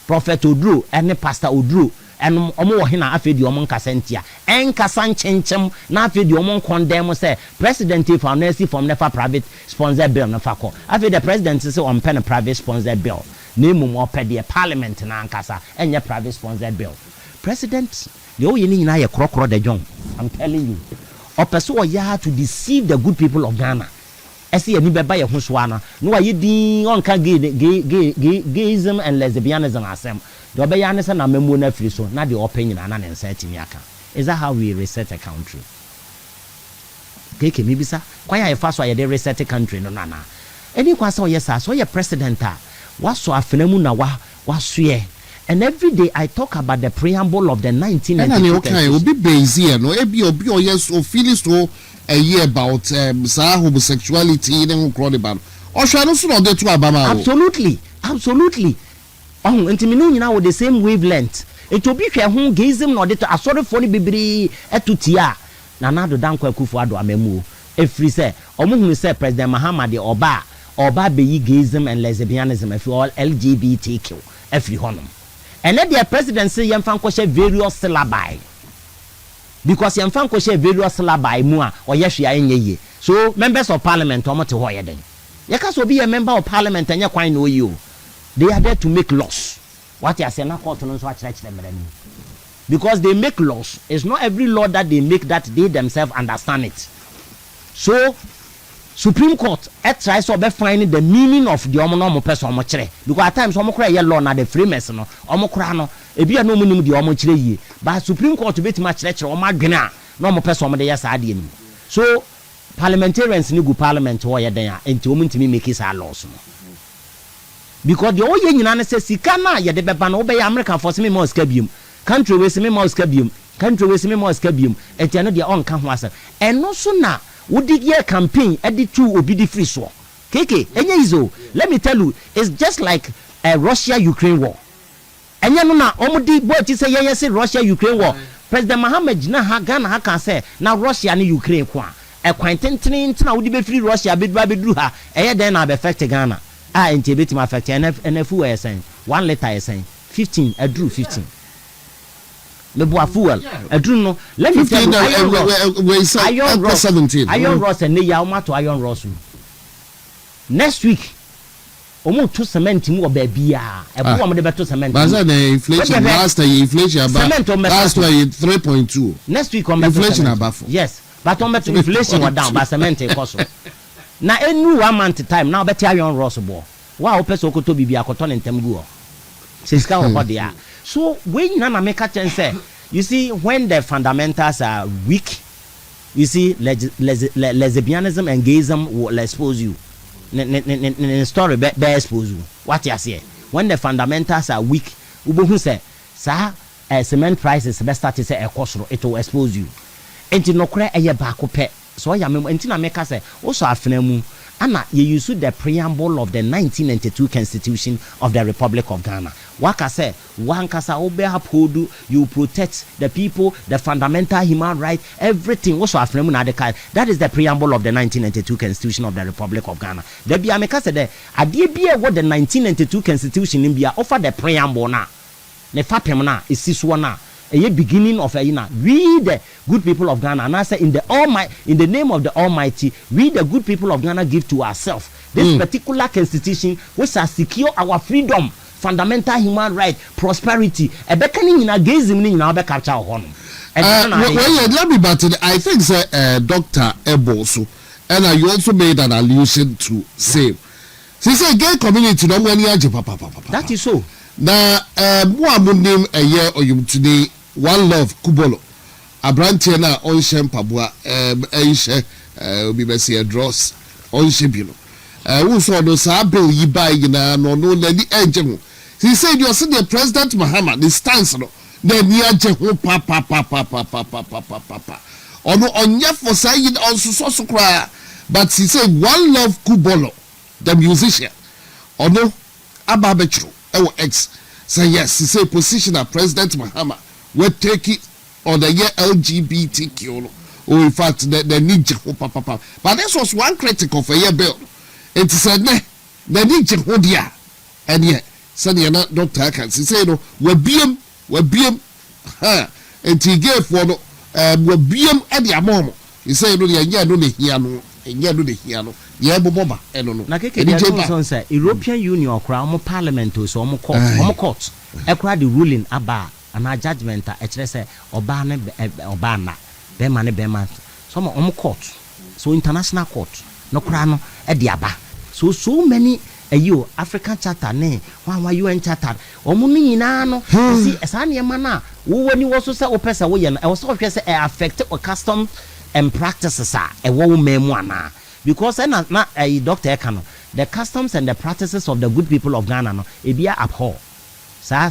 prophet oduro ene pastor oduro and omo hina afedi omo nkasentia enkasa nchenchem na afedi omo condemn say president if amnesty from never private sponsor bill na fako afedi the president say on pen private sponsor bill na mum opede parliament na ankasa enye private sponsor bill president the oye ni nyina ye krokro de john I'm telling you opeso oya to deceive the good people of Ghana ese ani beba ye hosoana no aye din onka gayism and lesbianism asem the obeyane say na memo na free so na the open na na set mi aka. Is that how we reset a country? Keke mi bisa kwa ya fa so ya de reset a country no na any kwa say yes so your president a waso afenamu na wa soe. And every day I talk about the preamble of the 1992 and okay obi base no ebi obi yes o feel so a year about homosexuality and crowd about or shall no so dey to abama. Absolutely oh intiminu nyina with the same wavelength it will be hwe ho gayism no dey to asori for ni bibiri etutia na do dan kwa kufu ado amemu efri say omuhunu say President Mahama de oba be gayism and lesbianism if all LGBTQ every honum. And let the president say yemfa nkoshe various syllabi because yemfa nkoshe various syllabi mu a oyehwe enye. So members of parliament omote ho yeden ye ka so be a member of parliament anya kwan no yi o. They are there to make laws. What you say na court no so achirechire them because they make laws. It's not every law that they make that they themselves understand it. So Supreme Court tries to find the meaning of the omo person omo kire because at times omo kura ye law na the framers no omo kura no ebi ya no mu nim the omo kire yi but Supreme Court betima kire omo adwene a na omo person omo de ya sa de ni. So parliamentarians ni go parliament wo ye den a enti omo ntimi make it laws no because the oye nyina na say sika na ye de beba na wo be American for me mo ska biom country we se me mo ska biom enti no de on ka ho asa eno so na would year campaign at the two obidi free so keke enye izo let me tell you it's just like a Russia-Ukraine war enye no na omudi boy ti say yes Russia-Ukraine war President Mahama jina ha Ghana ha kan say na Russia and Ukraine kwa a quantentine na wodi be free Russia be do ha eye den na be affect Ghana enti be tim affect and fuel esen 1 liter esen 15 adru 15 me boa fuel adru no let me tell you iron ross 17 iron ross and ya o to iron ross next week omo to cement mu obabia ebo am de beto cement but the inflation last year inflation last year 3.2 next week on inflation above yes but on beto inflation was down but cement e cost na enu 1 month time now better iron ross bo wa o pese okoto bibia akoto ne ntem gu o siska o dia so when na make a chance say you see when the fundamentals are weak you see lesbianism and gayism will expose you story be expose you what you say when the fundamentals are weak ubohu say sa cement prices be start say ekosoro it will expose you enti nokore eye ba ko pe so ya mem enti na make say wo so afena mu ana ye use the preamble of the 1992 Constitution of the Republic of Ghana. Waka say, wankasa obe uphold, you protect the people, the fundamental human rights, everything. Also, that is the preamble of the 1992 Constitution of the Republic of Ghana. There be ameka say there, adie what the 1992 Constitution in Bia offer the preamble na. Ne fapem na isiswa na. A beginning of a we the good people of Ghana and I say in the name of the Almighty, we the good people of Ghana give to ourselves this particular constitution which has secure our freedom, fundamental human right, prosperity. A beckoning in a gazing in our capture on. Let me but I think Dr. Eboso, and you also made an allusion to same. She said gay community don't want that is so. Now, one name a year or you today. One Love Kubolo Abrantia na onshe mpabua enshe obi besi adross onshe bilo wo so do sa bill yi bai na no nani enje ho. He said you see the President Mahama the stance no na ni age ho pa ono onye for say on so kra but he said One Love Kubolo the musician ono ababechro ewo X say yes he say position of President Mahama we take it on the year LGBTQ or in fact the need papa. But this was one critic of a year bill. It said the need dia and yet said you're not Dr. Can say no we beam and he gave for no we beam at the mom. He said no yeah no hiano yeah boba no na keke dia Johnson say European Union kra mo parliament so mo court e kra the ruling aba ana judgment a kire say oba na be man so mo court so international court no kra no e dia aba so many ayo African charter ne wa UN charter omo ni nyina no see esa ne ma na wo wani wo so say o pesa wo ye no e wo so hwe say e affect o custom and practices are a woman because na Dr. Ayeka no the customs and the practices of the good people of Ghana no e bia abhor sa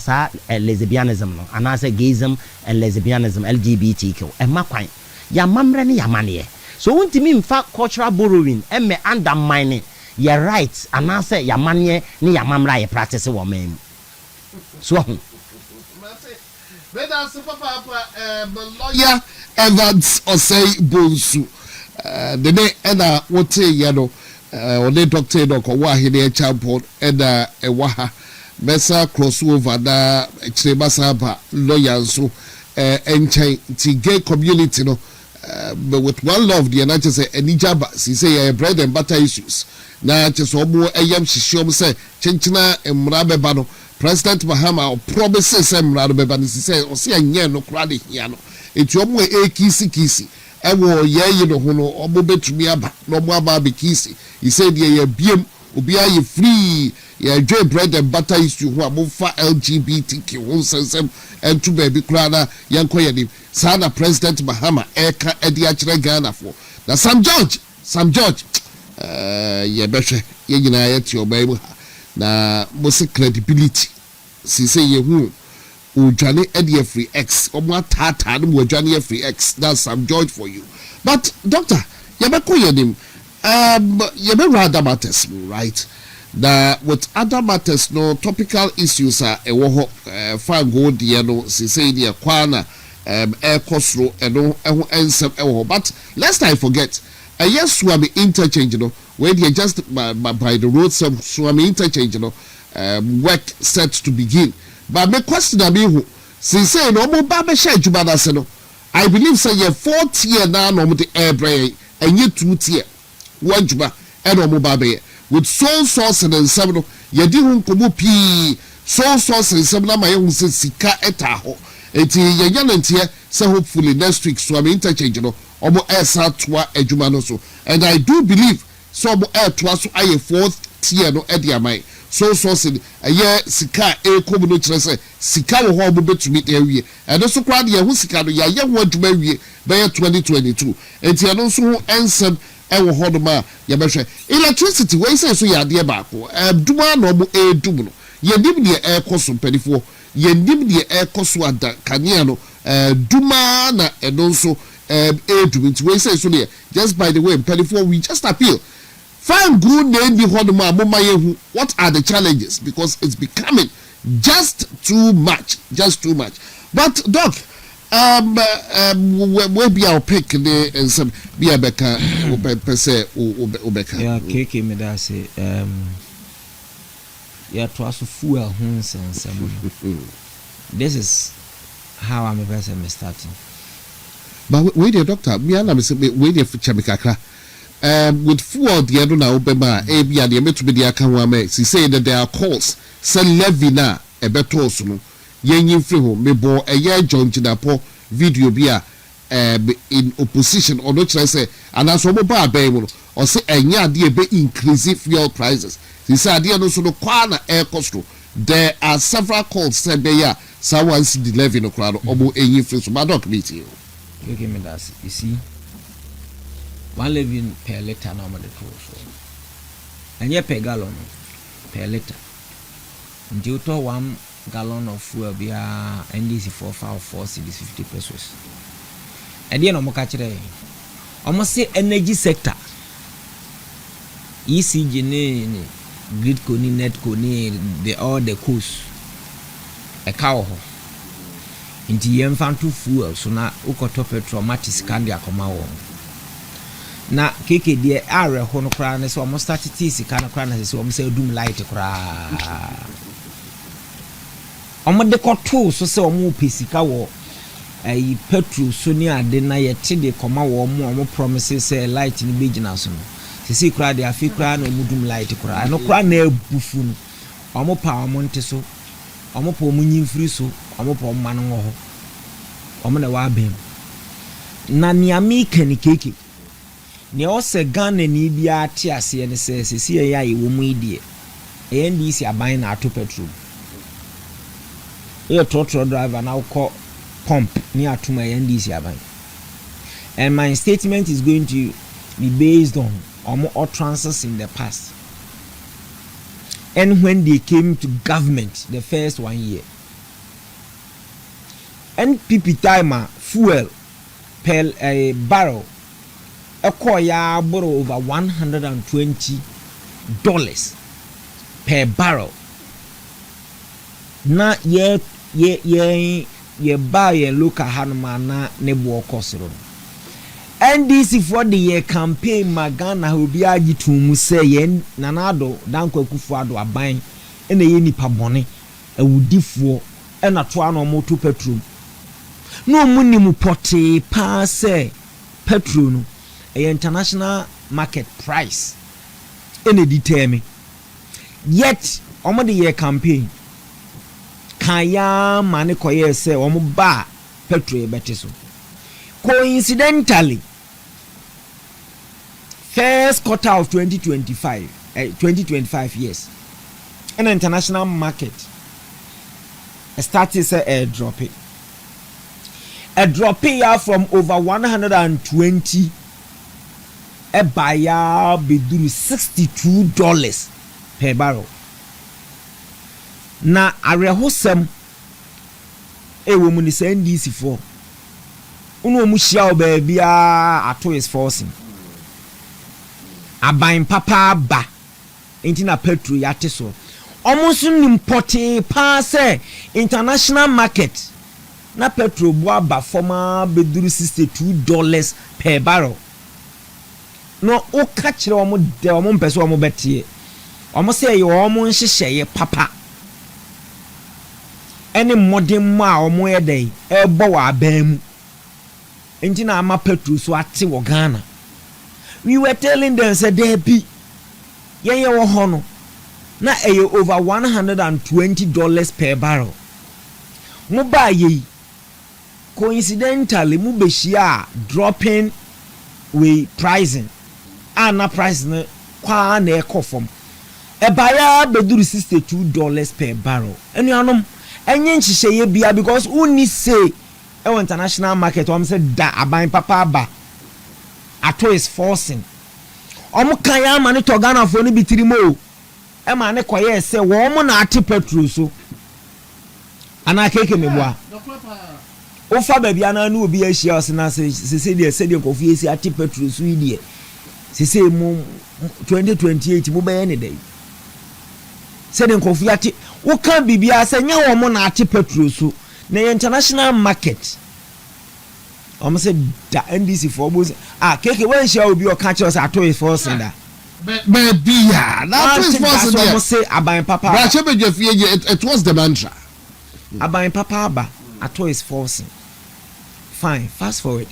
lesbianism no and as gayism and lesbianism LGBTQ e makwan ya mamre ne ya mane so wontimi mfa cultural borrowing e me undermine your rights and as ya mane ne ya mamra ye practice wo man so lawyer Evans Osei Bonsu the day ena wote yano one doctor no ko wa hene champion ena ewaha mesa crossover na chiremasa ba lawyer so enchen ti gay community no but with One Love the na say enijaba si say bread and butter issues na che so mo eyam hihyiom say chenchina emra beba no President Mahama promises emra beba ni si say o se anye no kra de hia no eti omo kisi ewo ye no ho no omo betumi aba no omo aba be kisi he said ye biem obi aye free ye joy bread and butter issue ho amfa LGBTQ ho sensem entu ba bi kra na yanko ye dim sana President Mahama eka edi a kire Ghana for na Sam George ye behwe ye nyina ye ti oba mu na mo se credibility si say ye hu Ujani Eddie Free X, Omwatata, Wajani Free X. That's Sam George for you. But doctor, Yabeko Yadim, Yabe rather matters, right? With other matters, no topical issues are a woho, Fango, Diano, Sisei, Kwana, Air Cosro, and no ensem. But lest I forget, yes, Swami interchange, where they just by the road, some Swami interchange, work set to begin. But my question, since say no more Baba Shajubana, I believe say ye 4th year now, no more the air brain, and ye 2th year, 1 juba, and no more Babe, with soul source and several, ye didn't come up, soul source and several my own sika etaho. Eti ye say hopefully next week Swami interchange, omo esa twa adwuma no so, and I do believe so omo twa so aye 4th tier no e dia mai so sin aye sika e komu no kire say sika wo ho omo betumi e wie and so kwa de ho sika no ya ye ho adwuma wie be 2022 enti eno so ho ensem e wo ho do ma ya behwe electricity we say so ya de ba ko duma no omo dum no ye dim de e koso panifo ye dim de e koso ada kanea no duma na eno so we say so there. Just by the way, Pelifo, we just appeal. Find good name behind the what are the challenges? Because it's becoming just too much. But Doc, where be our pick and some be a becker per se Ubeka? Yeah, KK me that say yeah, to us fuel and some. This is how I'm a person starting. But wait there, doctor. Me and I say wait there for Chamikakra. With full the other now, Bema, AB and the meant to be the Akanwame. She say that there are calls. Send Levina a better also. Yen free home, me bo a year John Chinapo video beer in opposition or not. I say, and as a mobile baby or say a year dear be increasing fuel prices. She said, dear no so no corner air cost. There are several calls said there. Someone's the levy no crowd or more a year free so my dog meeting. You give me that. You see, one living per liter normally so, and yet per gallon per liter. Due to 1 gallon of fuel, be NDC 4 cities 50 pesos. And then I'm catch it. Almost say energy sector. ECG, grid coni, net coni, the all the coast. A cow. Inti yemfantu fuel so na ukoto petrol matis kandi akoma wo na keke de are ho no kra na so mo start tisi kana kra na so mo say dum light kra omo de koto so say omo pesika wo petrol so ni ade na yete de koma wo omo promises say light ni begina so no sisi kra de afi kra na omo dum light kra no kra na ebufu no omo pa omo nte so omo po omo nyimfiri so omo po omo manu ho omo na wa bem na niami kani keke ne o se Ghana ni bia ate ase ne se sisi ya ye wo mu idie NDC aban na ato petrol e trotro driver na uko pump ni atuma NDC aban, and my statement is going to be based on omo utterances in the past and when they came to government the first 1 year. NPP timer fuel per barrel ya borrow over $120 per barrel. Na ye buy a local hanmana nebo kosro. NDC for the year campaign magana will be agi to museyen nanado danko kufuado aban ene ye nipa bone awudifo ena to ano moto petrol no munim pote pa se petrol no international market price ene determine yet omo the year campaign kaya mane koye se omo ba petrol beteso coincidentally first quarter of 2025 years an international market started a drop from over 120 a buyer beduru $62 per barrel. Na arehosem e wo mu ni NDC for unu mu hia obaabia ato is forcing aban papa ba enti na petrol yate so almost importe pass international market na petrol bo aba former beduru $62 per barrel. no o kachire omo de omo mpese omo betie omo se ye omo nhyehyeye papa ene modern ma omo ye dey ebo wa aban mu enti na ama petrol so ate wo Ghana. We were telling them say there be ye wo ho no na over $120 per barrel. Mo ba ye coincidentally mu be shia dropping we pricing na price na kwa na ekofom e baya beduru $62 per barrel. Enuanom enye nhyehyeye bia because uni say international market am say da aban papa ba ato is forcing omo kan ya ma ne to Ghana fo no bitirimo e ma ne koye se wo mo na ate petrol so ana keke meboa o fa ba bia na na obi ahia o se na se de kofi esi ate petrol so yi se mo 2028 mo be ne dey se de kofi ate wo kan bibia se nya wo mo na ate petrol so na international market almost said the NDC for both keke when shall be or catch us at toy for sender baby that is for almost say aban papa it was the mantra aban papa at toy is forcing fine fast forward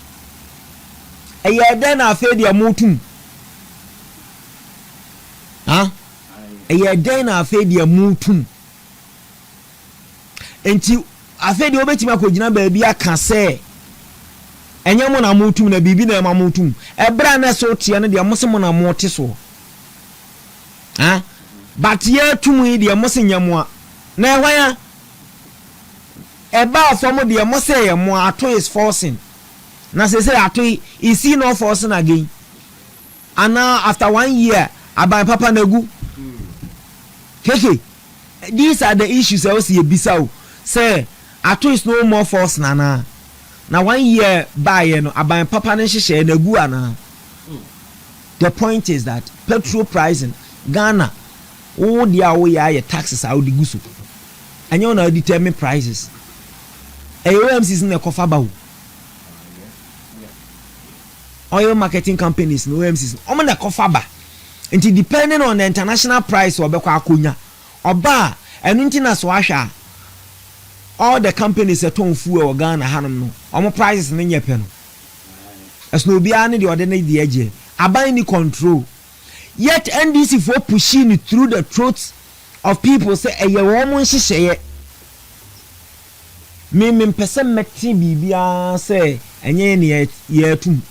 a year then I fed your mutum a year then I fed your mutum enti I fed the obetima ko gina baby aka say enye mo na mutum na bibi na ma mutum ebra na so tie no de mo se mo na mo te so but ye tum yi de mo se nyamo na ehwan eba afom de mo se ye mo ato is forcing na se ato is he no forcing again and now after 1 year aban papa na gu keke these are the issues I was ebisa o say ato is no more force na 1 year buy no aban papa ne hyehyɛ na gu ana. The point is that petrol pricing Ghana all dia wo ya taxes out the guso and you na determine prices OMCs na kofa ba wo oil marketing companies no OMCs omo na kofa ba nti depending on the international price obekwa akonya oba enu nti na so ahwa all the companies that don't fuel Ghana hanum no omo prices ne nye pe no as no bia ne de ode ne de age aban ni control yet NDC for pushing it through the throats of people say eye wo mo nhyehyeye me pese meti bibia say enye ne ye tum.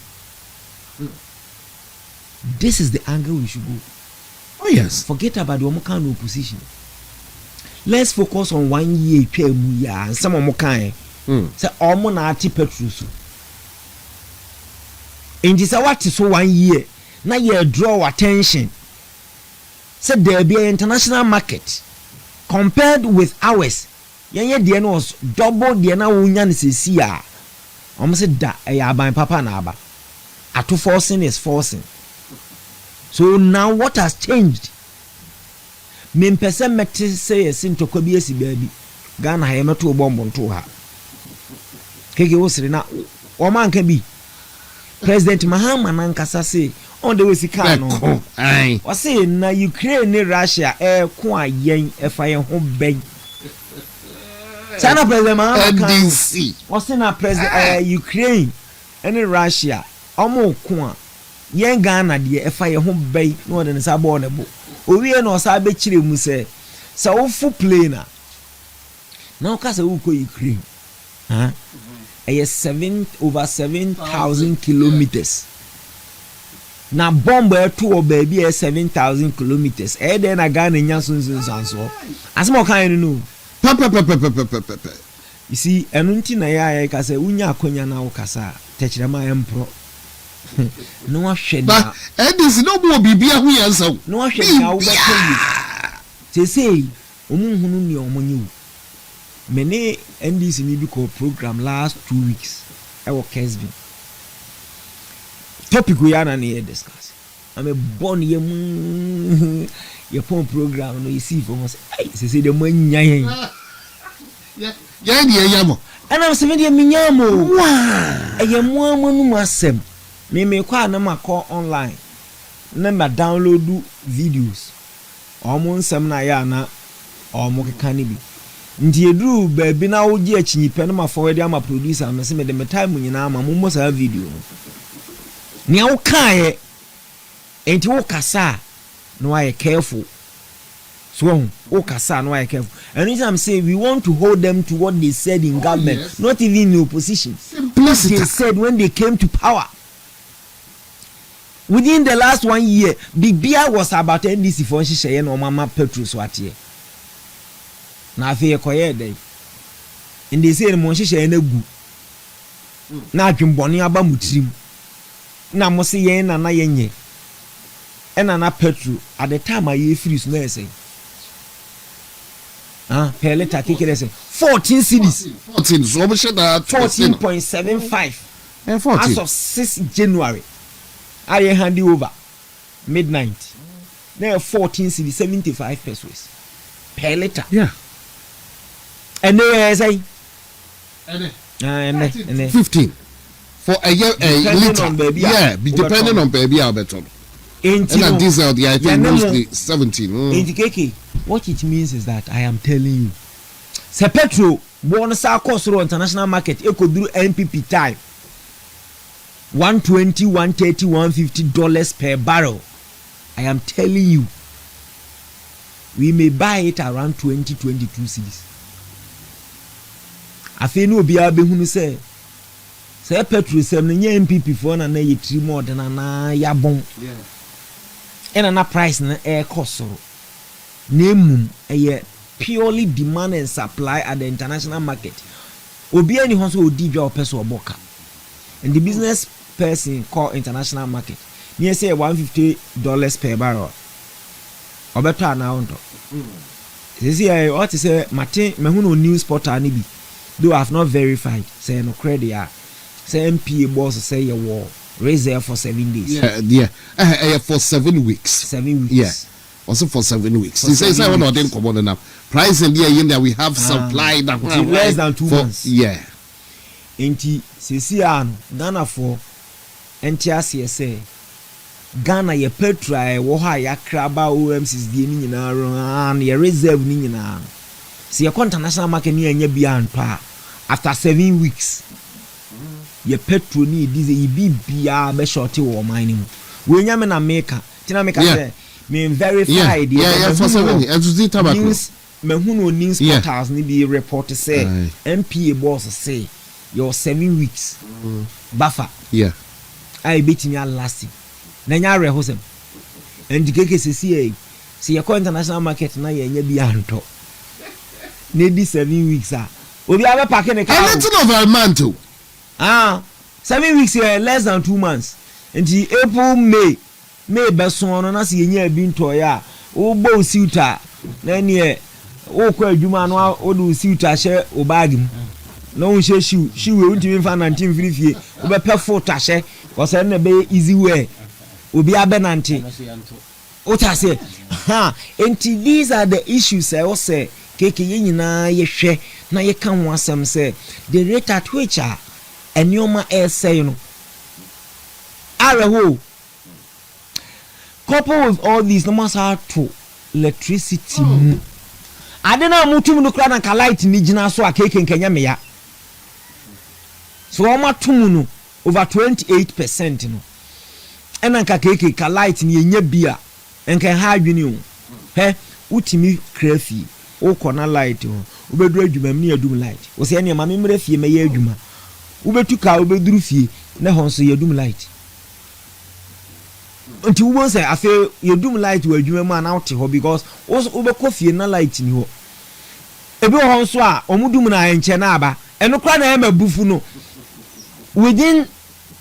This is the angle we should go. Oh yes, forget about the omo kan opposition. Let's focus on 1 year twemu ya and some omo kan say omo na ati petrol so in this what so 1 year na ye draw attention say there be an international market compared with ours yenye de no was double de na wonya ne sesi a omo say da ya aban papa na aba ato forcing is forcing. So now what has changed? Me mpese meti say esi ntokwa bi esi baabi Ghana ha yemeto bombo nto ha keke wosiri na o man ka bi President Mahama na nkasa say on the way sika no o say na Ukraine ni Russia ko ayen efa ye ho ben sana President Mahama NDC o say na President Ukraine and Russia omo ko a yen Ghana de efa ye ho ben no de nsa bo na bo owie no sa be kire mu se wo fu plane na o ka se wo ko Ukraine over 7,000 kilometers na bomb to o baby 7,000 kilometers dey na Ghana nya so asmo kan no you see enu nti na ya ka se unya akonya na wo kasa techirema empro no ahwe na NDC no bo bibia hu yansa no ahwe na wo beto say omunhunu ni omonyi many NDC ni bi ko program last 2 weeks I was Kesvin topic we are na discuss I'm a born ye pon program no you see for us say the man nya ya di yamo and I'm saying the minyamo wow e ye mo amanu asem me kwa na makọ online na download videos omo nsem na ya na omo keka ni bi ndi eduru baabi na wo gi achinyipe na ma forward ama producer me se me de me time nyina ama mo sa video no ni wo kae enti wo kasa no I careful so wo kasa no I careful and I'm saying we want to hold them to what they said in government, yes. Not even in opposition. What they said when they came to power. Within the last 1 year, Big Beer was about NDC for Shisha and Mama Petrus Watie. Now, I feel quiet day. And they say, Monshisha and a goo. Now, Jumboni Abamutrim. Now, Mosi Yen and Nayenye. And Anna Petru at the time I hear free nursing. Per letter, kick it 14 cities. 14, so 14.75. As of 6 January. I hand you over midnight. There are 14 cities, 75 pesos per liter. Yeah. And they say 15 for a year liter. Yeah, be depending on baby Alberton. And diesel, I think mostly 17. In what it means is that I am telling you, se petrol born sa cost international market it could do NPP time. $120, $130, $150 per barrel. I am telling you, we may buy it around 20, 22 cedis. I feel no be able to say petrol sem nye MPP for na ye 3 more than na ya bon. Yeah. And na price na air cost so. Name a purely demand and supply at the international market. Obi any ho so odi dwa opeso oboka. And the business person called international market near say $150 per barrel or better now. This is what is a Martin Mehuno news portal nibi, though I have not verified. Say no credit, say MPA boss say your war raise there for 7 days. Yeah, for 7 weeks. 7 weeks. Yeah, also for 7 weeks. He says I want to come on enough price and there we have supply that less than 2 months. Yeah. Enti sesian Ghana for NTS say Ghana ye petra wo ha ya kraba OMCs die ni nyina ro ye reserve ni nyina se ye international market ni anya bia npa after 7 weeks ye petro ni diesel ye bibia be short wo mining we nya me na maker tina maker say me verified for 7 weeks tobacco mehuno news portals ni be report say MPA boss say your 7 weeks buffer. Yeah. I bet me lasting. Nanya rehosem. And the cake is see your international market na ye bi anto. Maybe 7 weeks we have a packing a car. A little of a man too. 7 weeks less than 2 months. And the April May beson na se nya bi nto ya. Wo bo suita na ne wo kwa adwuma no wo do suita hye o bag mu. No she we won't even find 19 free we be pay tashe because na be easy way obi abenante ota say enti these are the issues I was say keke nyina ye hwe na ye kan ho asem say the rate at which enioma air say no areho couple with all these no matter how to electricity adena mutum no kra na ka light ni gina so akeke nkenya me ya. So oma tumuno over 28% no. Ena nka keke ka light ni enya bia enka ha adwene o. He utimi krafi o kona light o. Ubeduru adwuma mi adum light. O se ene ma memre fie me ye adwuma. Ubetu ka ubeduru fie na ho so ye adum light. Unti ubo say afi ye adum light wo adwuma ma na wote ho because ubekọ fie na light ni ho. Ebi ho so a omudum na enche na aba. Eno kwa na e mabufu no. Within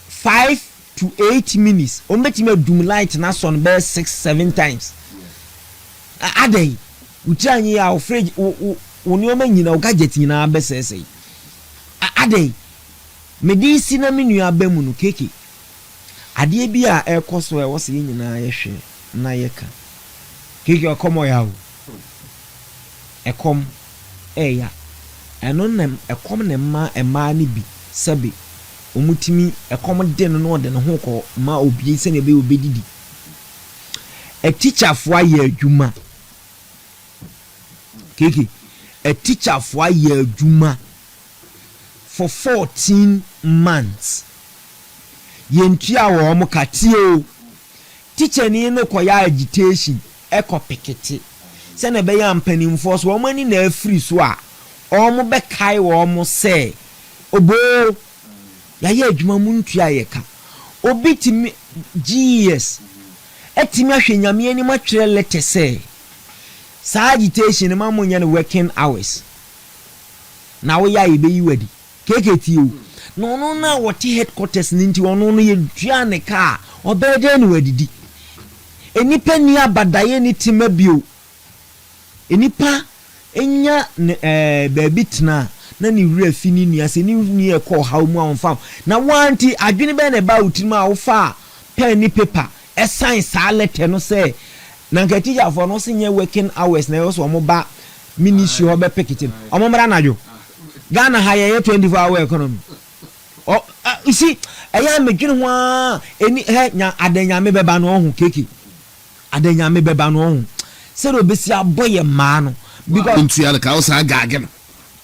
5 to 8 minutes, ombetime doom light na son be 6-7 times. Adey, utanyi ya ofrage unioma nyina o gadget nyina be sese. Adey, medisi na menu abemu no keke. Ade bia e koso e wo se nyina ye hwe na ye ka. Keke okomo ya o. Ekom ya. Eno nem ekom ne ma ni bi sebe. Omutimi ekom den no de ho ko ma obi se ne be obedidi a teacher for a year juma keke a teacher for a year juma for 14 months yentua wo mo katio teacher ni no koya agitation eko pikete se na be ya mpanimfo so wo mani na free so a o mo be kai wo mo se obo ya ye adwuma mu ntua Ayeka obi timi GS etimi ahwe nyame ani ma twere letter say sa agitation ma mo nya no working hours na wo ya ibe yiwadi keketio no na what headquarters ninti ono no ye dua ne ka obede no wadidi enipa ni abadaye ni tima bio enipa enya baby tena na ni wura fini ni ase ni e ko haw mu anfa na wanti adwene be na ba utima wo fa pen ni paper e sign sa letter no say na nkatija for no se working hours na yo so mo ba ministry ho be picket omo mra najo Ghana higher 24-hour economy. Oh, you see, I am making one any adenya me beba no hu keke. Adenya me beba no hu. Say do be sia boy man because untua ka o sa gagen.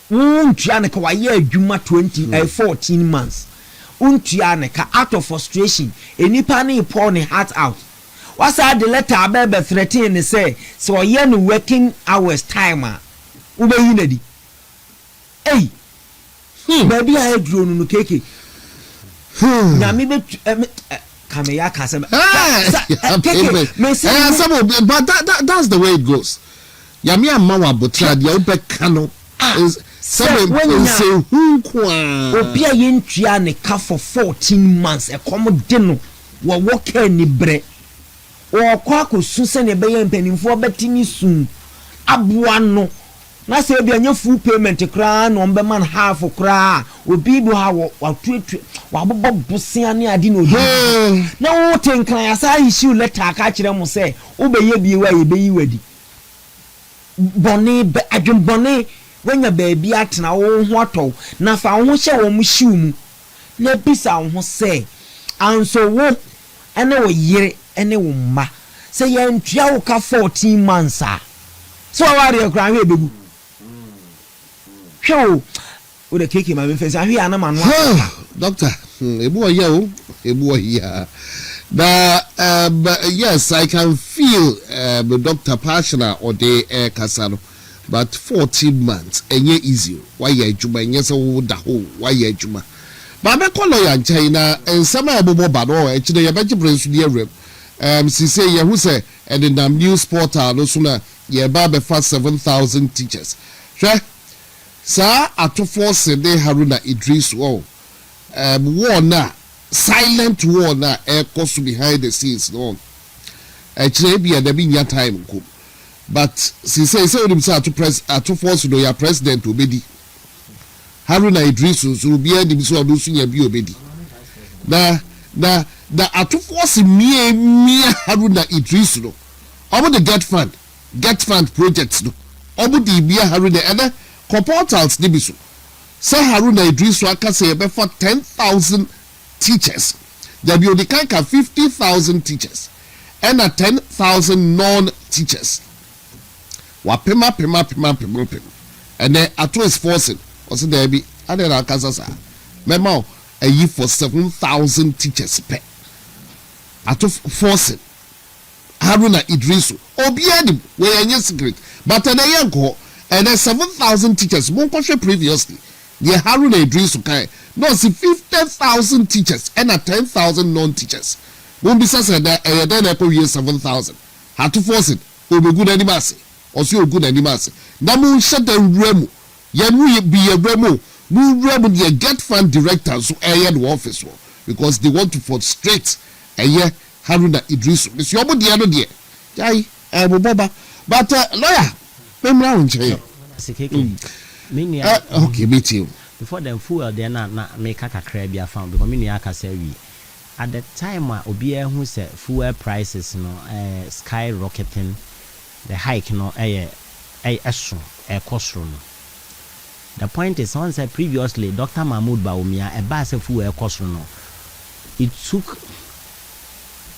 Untua ne ka wa ye adwuma 14 months. Untua ne ka out of frustration. Enipa ne pour ne heart out. What's the letter abebe threatening ne say so ye no working hours time ube yinadi. Hey, baby, I drew no keke. Nyami be kame ya kase. But that's the way it goes. Yami amawa botra dia obe kano is say who kwa. Obi a yentua ne ka for 14 months e kom de no wo woka ni bre. Wo kwa ko sunse ne be ye mpanimfo betimi sun aboa no. Na say bi anya full payment kra no mbe man half kra obi bu ha wo bobo bosia ne ade no na wo tenkran asa issue letter ka kire mo say wo be ye bi wa ye be yi wadi bone be adwon bone wanya ba bi atena wo ho atɔ na fa wo hye wo mu hyiw mu na bisa wo ho say anso wo ene wo yire ene wo mma say ye ntua wo ka 14 months a so wa re kra hwe bebu Show with a kiki, my face. I hear man. Doctor, ebu here. Yes, I can feel the doctor passionate or the air casano, but 14 months and ye easy. Why ye juma? Yes, oh, the whole why ye juma. But I call lawyer in China and some abo bado actually a better brains to the rib. She say ye who say and in the news portal no sooner ye babe fast 7,000 teachers. Sure. Sa atofo de Haruna Idris war na silent war na cost behind the scenes no actually be there be nya time ko but she say we say atofo do ya president obedi Haruna Idris so be the so do sunya bi obedi na atofo me Haruna Idris no obo the get fund projects no obo the bia Haruna and portals dibisu say Haruna Idris aka say be for 10,000 teachers there be the kind of 50,000 teachers and 10,000 non-teachers pema and then ato is forcing also there be adena kasasa memo a year for 7,000 teachers per ato forcing Haruna Idris obiadim we any secret but na yanko and then 7,000 teachers. Monkwashe previously, the Haruna Idris okay. No, see 50,000 teachers and 10,000 non-teachers. Won't be said that then I put 7,000. Had to force it. Obe good animasi. Also good animasi. Namu shut the remo. Yamu be a remo. Mu remo the get fund directors who air the office because they want to frustrate a year Haruna Idris. Miss Yobo the other day. Jai, Boba. But lawyer. Okay, meet you. Before them fuel, they na make a crabia found because many akasewi. At the time, Obia who said fuel prices no skyrocketing, the hike no a cost room. The point is, someone said previously, Dr. Mahmoud Baumia a bus of fuel cost room. It took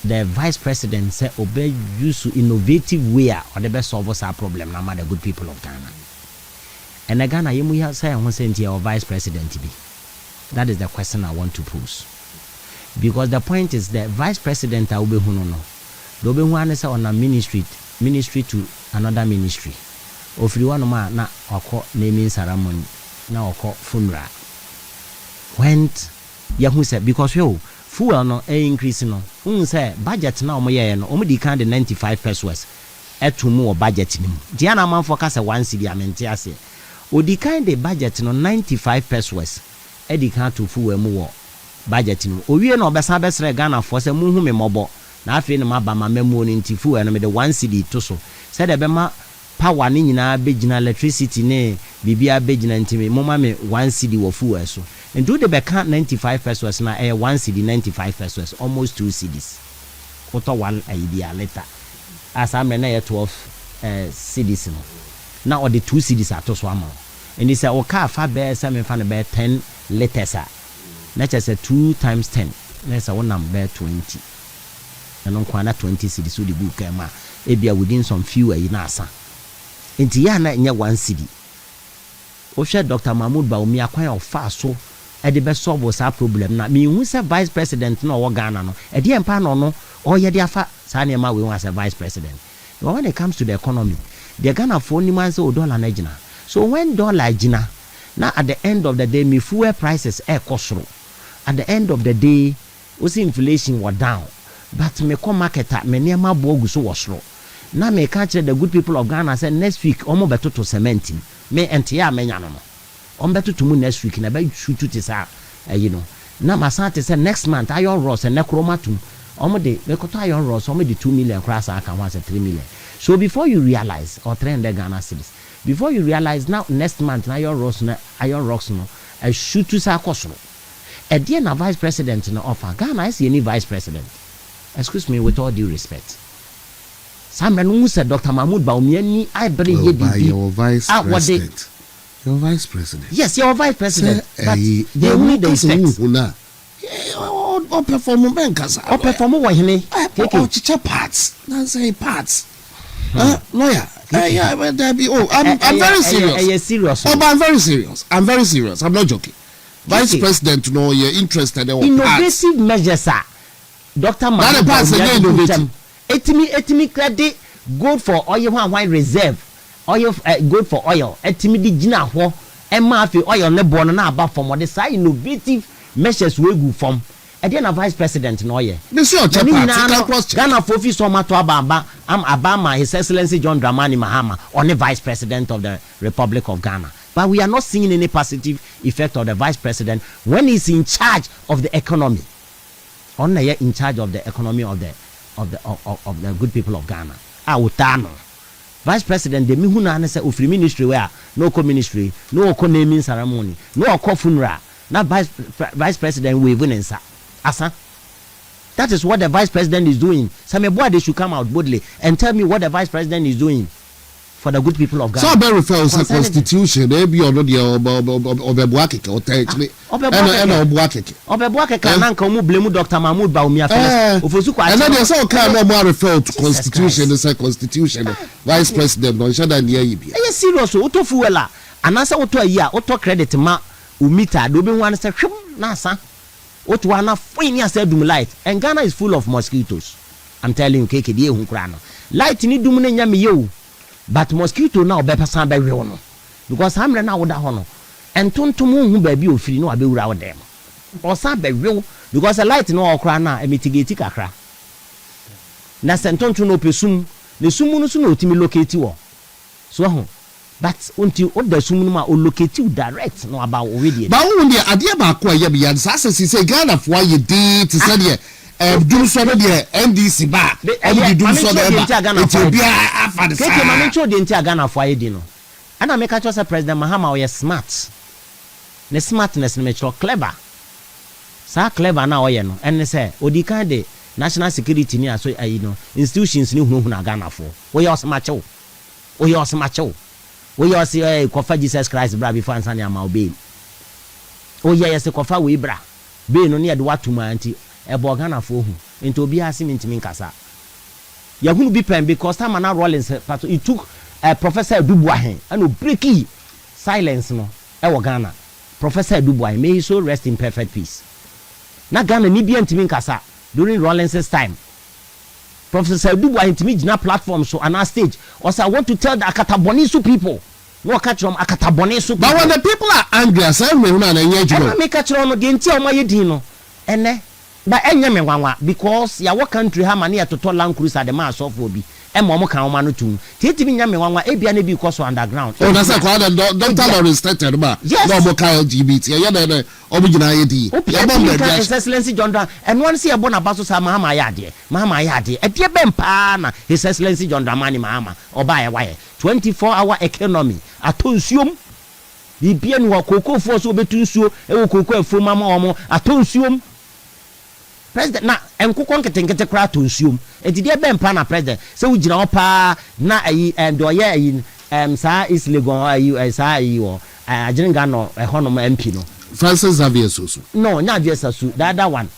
the vice president say obey use innovative way or the best solve our problem na the good people of Ghana. And the Ghana you have say who say our vice president to be. That is the question I want to pose. Because the point is the vice president will be no. The be one say on a ministry to another ministry. Of you one ma na oko naming ceremony na oko funeral. When you say because you fuel no increase no say budget na omo ye no omo di kan de 95 pesos etu mu o budget ni mu dia na man focus 1 cedi amenti ase odi kan de budget no 95 pesos e di kan to fuel mu wo budget ni owie na obesa besre Ghana for se mu hu me mobo na afi ne maba ma memu ni nti fuel no me de 1 cedi to so se de be ma power ni nyina begina electricity ne bibia begina ntimi moma me 1 cedi wo fuel so. And do the back 95 pesos na 1 cedi 95 pesos almost 2 cedis. Auto 1 idea later. As I'm na 12 cedis no. Now or the 2 cedis are to swam. And they say okay fa be say me fa na be 10 liters a. Na say 2 times 10. Na say one number 20. And on kwana 20 cedis so the book ma e bia within some few na asa. Enti ya na nya 1 cedi. O share Dr. Mahmoud Baumi akwan of fa so e de be solve sa problem na me hu say vice president no wo Ghana no e de empa no o ye de afa sa na ma we hu as vice president. But when it comes to the economy, the Ghana for ni man say o dollar na gina. So when dollar gina, now at the end of the day me fuel prices e kosoro. At the end of the day we see inflation was down, but me come market me niam bogu so was slow. Now me catch the good people of Ghana say next week omo beto to cementing me entia me nya no. Better to next week na be shoot to this you know na masante say next month iron rods and necromatum de be koto iron rods de 2 million cross aka once 3 million. So before you realize or 300 Ghana cedis before you realize now next month na iron rocks no shoot to sa kosoro e dey na vice president no offer Ghana is any vice president, excuse me with all due respect. Some no say Dr. Mahmoud Baumi ni I bring ye your vice president. Your vice president. Yes, your vice president. But they need the effects. Or perform bankers. Or perform what he or chicha parts. Not say parts. Lawyer. I'm very serious. I'm very serious. I'm very serious. I'm not joking. Vice president, no, you're interested in innovative measures, sir. Dr. Mahmoud. Etimi credit good for oil one reserve. Oil good for oil. Etimidi gina ho. Emma fi oil ne born na aba from what the innovative measures we go from. E dey na vice president no ye. This your Ghana fofi so mato ababa Abama His Excellency John Dramani Mahama on the vice president of the Republic of Ghana. But we are not seeing any positive effect of the vice president when he's in charge of the economy. On the in charge of the economy of the good people of Ghana. Utano. Vice President de mihuna na say ofri ministry where no co ministry, no co naming ceremony, no co funeral. Na vice president we even nsa. Asa. That is what the vice president is doing. Some boy they should come out boldly and tell me what the vice president is doing for the good people of Ghana. So very fair the constitution they be on the obebuakeke or text me. Obebuakeke na nka mu blame Dr. Mahmoud Baumi afele. Ofosu kwa. And then they say okay no more refer to constitution, they say constitution. Vice president no should na here be. Yes serious o to fuela. Anasa o to ayi o credit ma umita do be wan say hwem na asa. O to wana fine as dum light. And Ghana is full of mosquitoes. I'm telling you keke die hu kra no. Light ni dum na nya me ye. But mosquito now be person be we no. Because hamre na wo da ho no. Entontom hu ba bi ofiri no abewura wo dem. Osa be we because the light no okra na e mitigate kakra. Na sentonto no pesum, ne sumu no so no otimi locate wo. So ho. But until o da sumu no ma o locate you direct no about we dey. Ba wo dey ade ba ko ya bi yan sa say Ghana fo aye dey to say dey do so the NDC ba e do so the Ethiopia afa the say ma mencho dey ntia Ghana fo aye dey no ana make sure say President Mahama o ye smart ne smartness ne make clever sa clever na o ye no en say odi kan de national security ni aso ayi no institutions ni hunu na Ghana fo o ye osmacho o ye osmacho o ye osi kofa Jesus Christ bra before ansani ama obey o ye se kofa we bra be no ne de watuma anti ebo Ghana fo hu into obi asim ntimi nkasa yahunu bi pen because time na Rollins pato it took Professor Dubois and breaky silence no e wo Ghana Professor Dubois may he so rest in perfect peace na Ghana ni bi ntimi nkasa during Rollins' time Professor Dubois ntimi gina platform so on our stage also I want to tell the Akatabonisu people no catch them Akatabonisu but when the people are angry as I mean na enye make catch them the nti o mayedi no ene ba enye me wanwa because ya wo country ha mane ya toto Land Cruiser the man so for bi e mo mo kan o ma no tum titi nya me wanwa e bia na bi because underground oh that's why Dr. Lawrence stated ba no mo kan LGBT ya na obi gina yedi ya bom na His Excellency John Dan and one see e bona baso sa Mahama ya de e die bempa na His Excellency John Dramani Mahama oba ya waye 24-hour economy atonsuom bibia ni wa kokofo so betunsuo e wo kokofo afoma ma omo atonsuom president na enkokon ketenkete kra tonsuom edide bempa na president se wo gina opa na ayi do ye ayi sa is legon ayi sa ayi wo ajenga no ehonom MP no Francis Xavier Soso no nya Xavier Soso the other one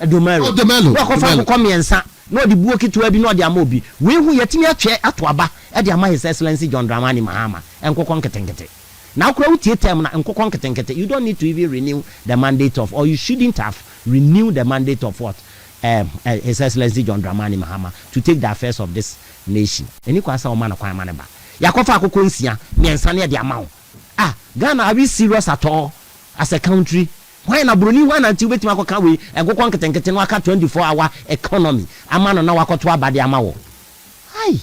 Domelo wo ko fa ko miensa no de buo kitua bi no de ama obi we hu yetimi atwe ato aba e de ama His Excellency John Dramani Mahama enkokon ketenkete now you don't need to even renew the mandate of, or you shouldn't have renewed the mandate of what His Excellency John Dramani Mahama to take the affairs of this nation. Any kwasa omana kwa maneba. Yakofa akoko nsia miensane de amount. Ghana are we serious at all as a country? Why na broni why na nti betima akoka we enkokon ketenkete no aka 24-hour economy. Amano na wakoto abade amawo. Hi.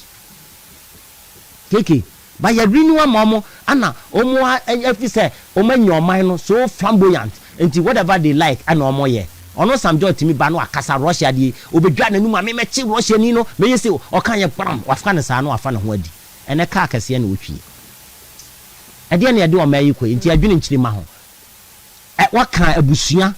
Keke by a renewal momo ana omo efi say omanyo man no so flamboyant enti whatever they like ana omo ye ono some joy timi ba no akasa Russia die obedwa nanu ma mechi Russia ni no me yesi o kan ye pram wafa ne sa no wafa ne ho adi ene ka akase na wotwie ade na ade o ma yi ko enti adwene nchiri ma ho waka abusua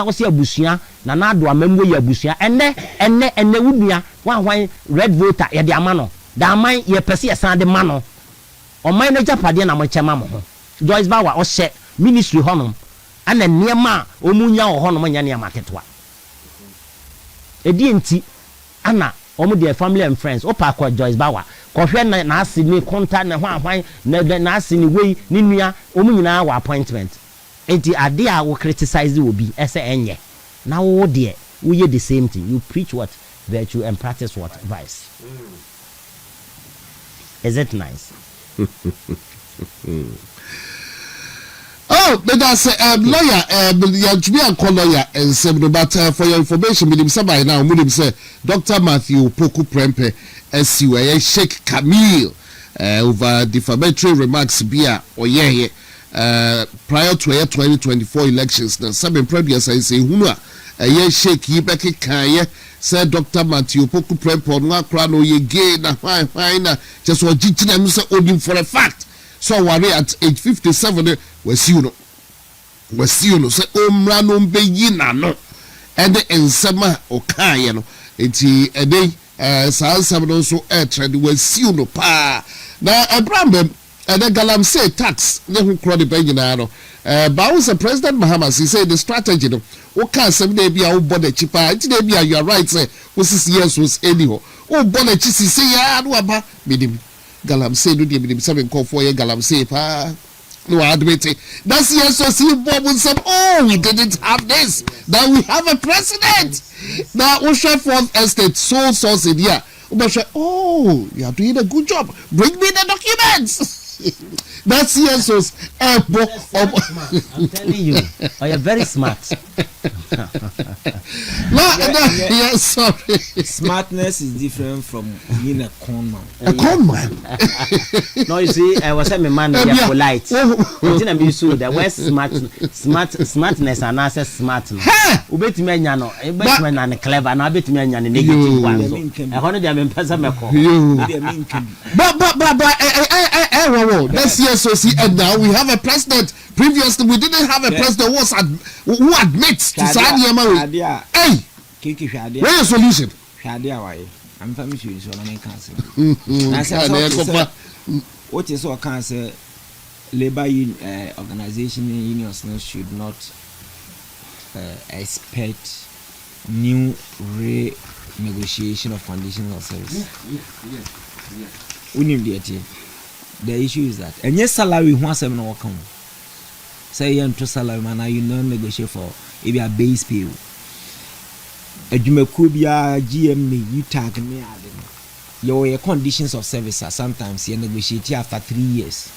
wo se abusua na na ado amamwo ye abusua ene wudua wan red voter ye de ama no da man ye pese ye san de ma no o man na japade na mo chema mo ho Joyce Bawa o she ministry honom ana niema o munya o honom nya niema ketwa edi enti ana o mu de family and friends o pa kwa Joyce Bawa ko hwe na asini contact na hwan na asini wei ni nua o mu nyina wa appointment enti ade a wo criticize obi ese enye na wo de wo ye the same thing you preach what virtue and practice what vice. Is it nice? Oh, but that's lawyer. You be a lawyer and say, but for your information, with him say by now, with him say Dr. Matthew Poku Prempe, SUA Sheikh Camille over defamatory remarks beer or prior to 2024 elections. Now, some previous I say Huna Sheikh Yibeki Kanye. Said Dr. Matthew Poku Prempo no akra no ye gay na fine na just what jitina no say odim for a fact so worry at age 57 was you no say omra no beyi na no and ensema okaye no enti ede sansam no so trend was you no pa na abraham and the galamsey tax ne hu kro de benyina no but was President Mahama he said the strategy no o can say dey bia o border cheaper enti dey bia you are right say was 6 years was anyhow o border chi say ya no aba medim galamsey no dey medim 7 call 4 year galamsey pa no admit that's yes so see Bob with some we didn't have this now we have a president now Usha Fourth Estate sole source in here you are doing a good job bring me the documents. That's yes, I'm telling you, you're very smart. Yes, sorry. Smartness is different from being a con man. A con man? No, you see, I was a man here polite. I'm used to the word smartness and I said smart. Ubet me nyano, ubet me nyane clever, and I bet me nyane negative one. I wanted them in Pesamako. But that's yes, so see, and now we have a president. Previously, we didn't have a president who admits to sign Yamawi. Hey, where's your solution? I'm famous with Solomon Council. What is our council? Labor organization unions should not expect new renegotiation of conditions of service. The issue is that and yes salary once seven or come. Say you to salary man you non negotiate for if you are base pay. Ejumekubia GME you tag me your conditions of service are sometimes you negotiate after 3 years.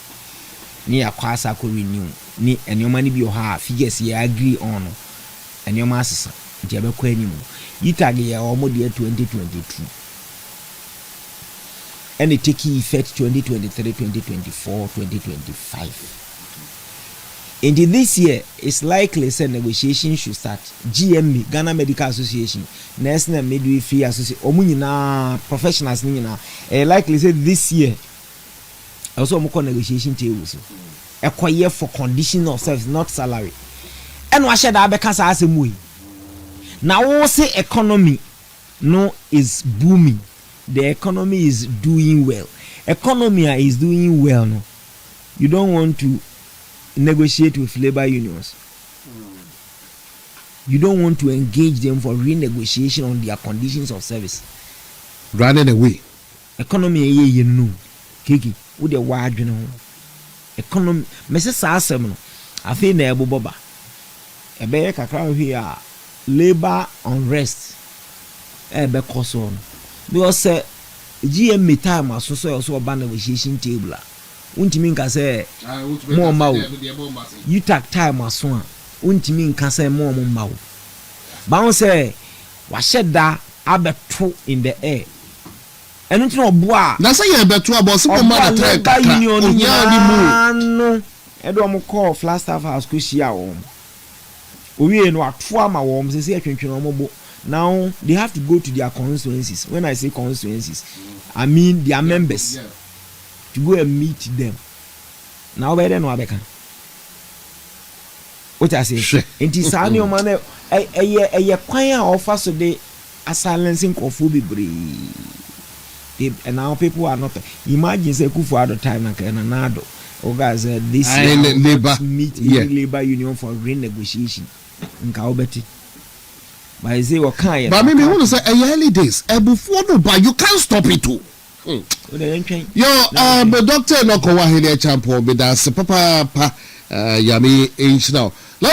Near kwasa ko renew ni and your money be your half figures you agree on and your masses jebe ko anymore. You tag ya almost year 2022. And it take effect 2023, 2024, 2025. And this year, it's likely that negotiation should start. GME, Ghana Medical Association, National Midwifery Association, Omunina professionals, likely say this year. Also, more negotiation tables. A year for condition of service, not salary. And what should I because I say now, also economy no is booming. The economy is doing well. Economy is doing well. No, you don't want to negotiate with labor unions. You don't want to engage them for renegotiation on their conditions of service. Running away. Economy, you know, Kiki, with the wide, you know. Economy, Mrs. Sassam, I feel near Boba. A bear cacao here, labor unrest, a bear cost on. Because GM time also a band negotiation table. Untimin can say more mouth. You take time as one. Untimin can say more mouth. Bounce say, what said that abeto in the air. And it's no bois. That's a beto about some matter. No, I don't call Flagstaff House Kushia home. We know what former homes is here. Now they have to go to their constituencies. When I say constituencies, I mean their members to go and meet them. Now where they know Abeka. What I say? It is any man a choir offer so they are silencing cophobia. And now people are not. Imagine say Kufu at the time like Nado. Oh guys, this labor meet labor union for renegotiation in Kaobeti. But I say what kind? But maybe want to say early days. Before no, but you can't stop it too. Yo, the doctor no ko wa here champion be dance papa yami age now. Let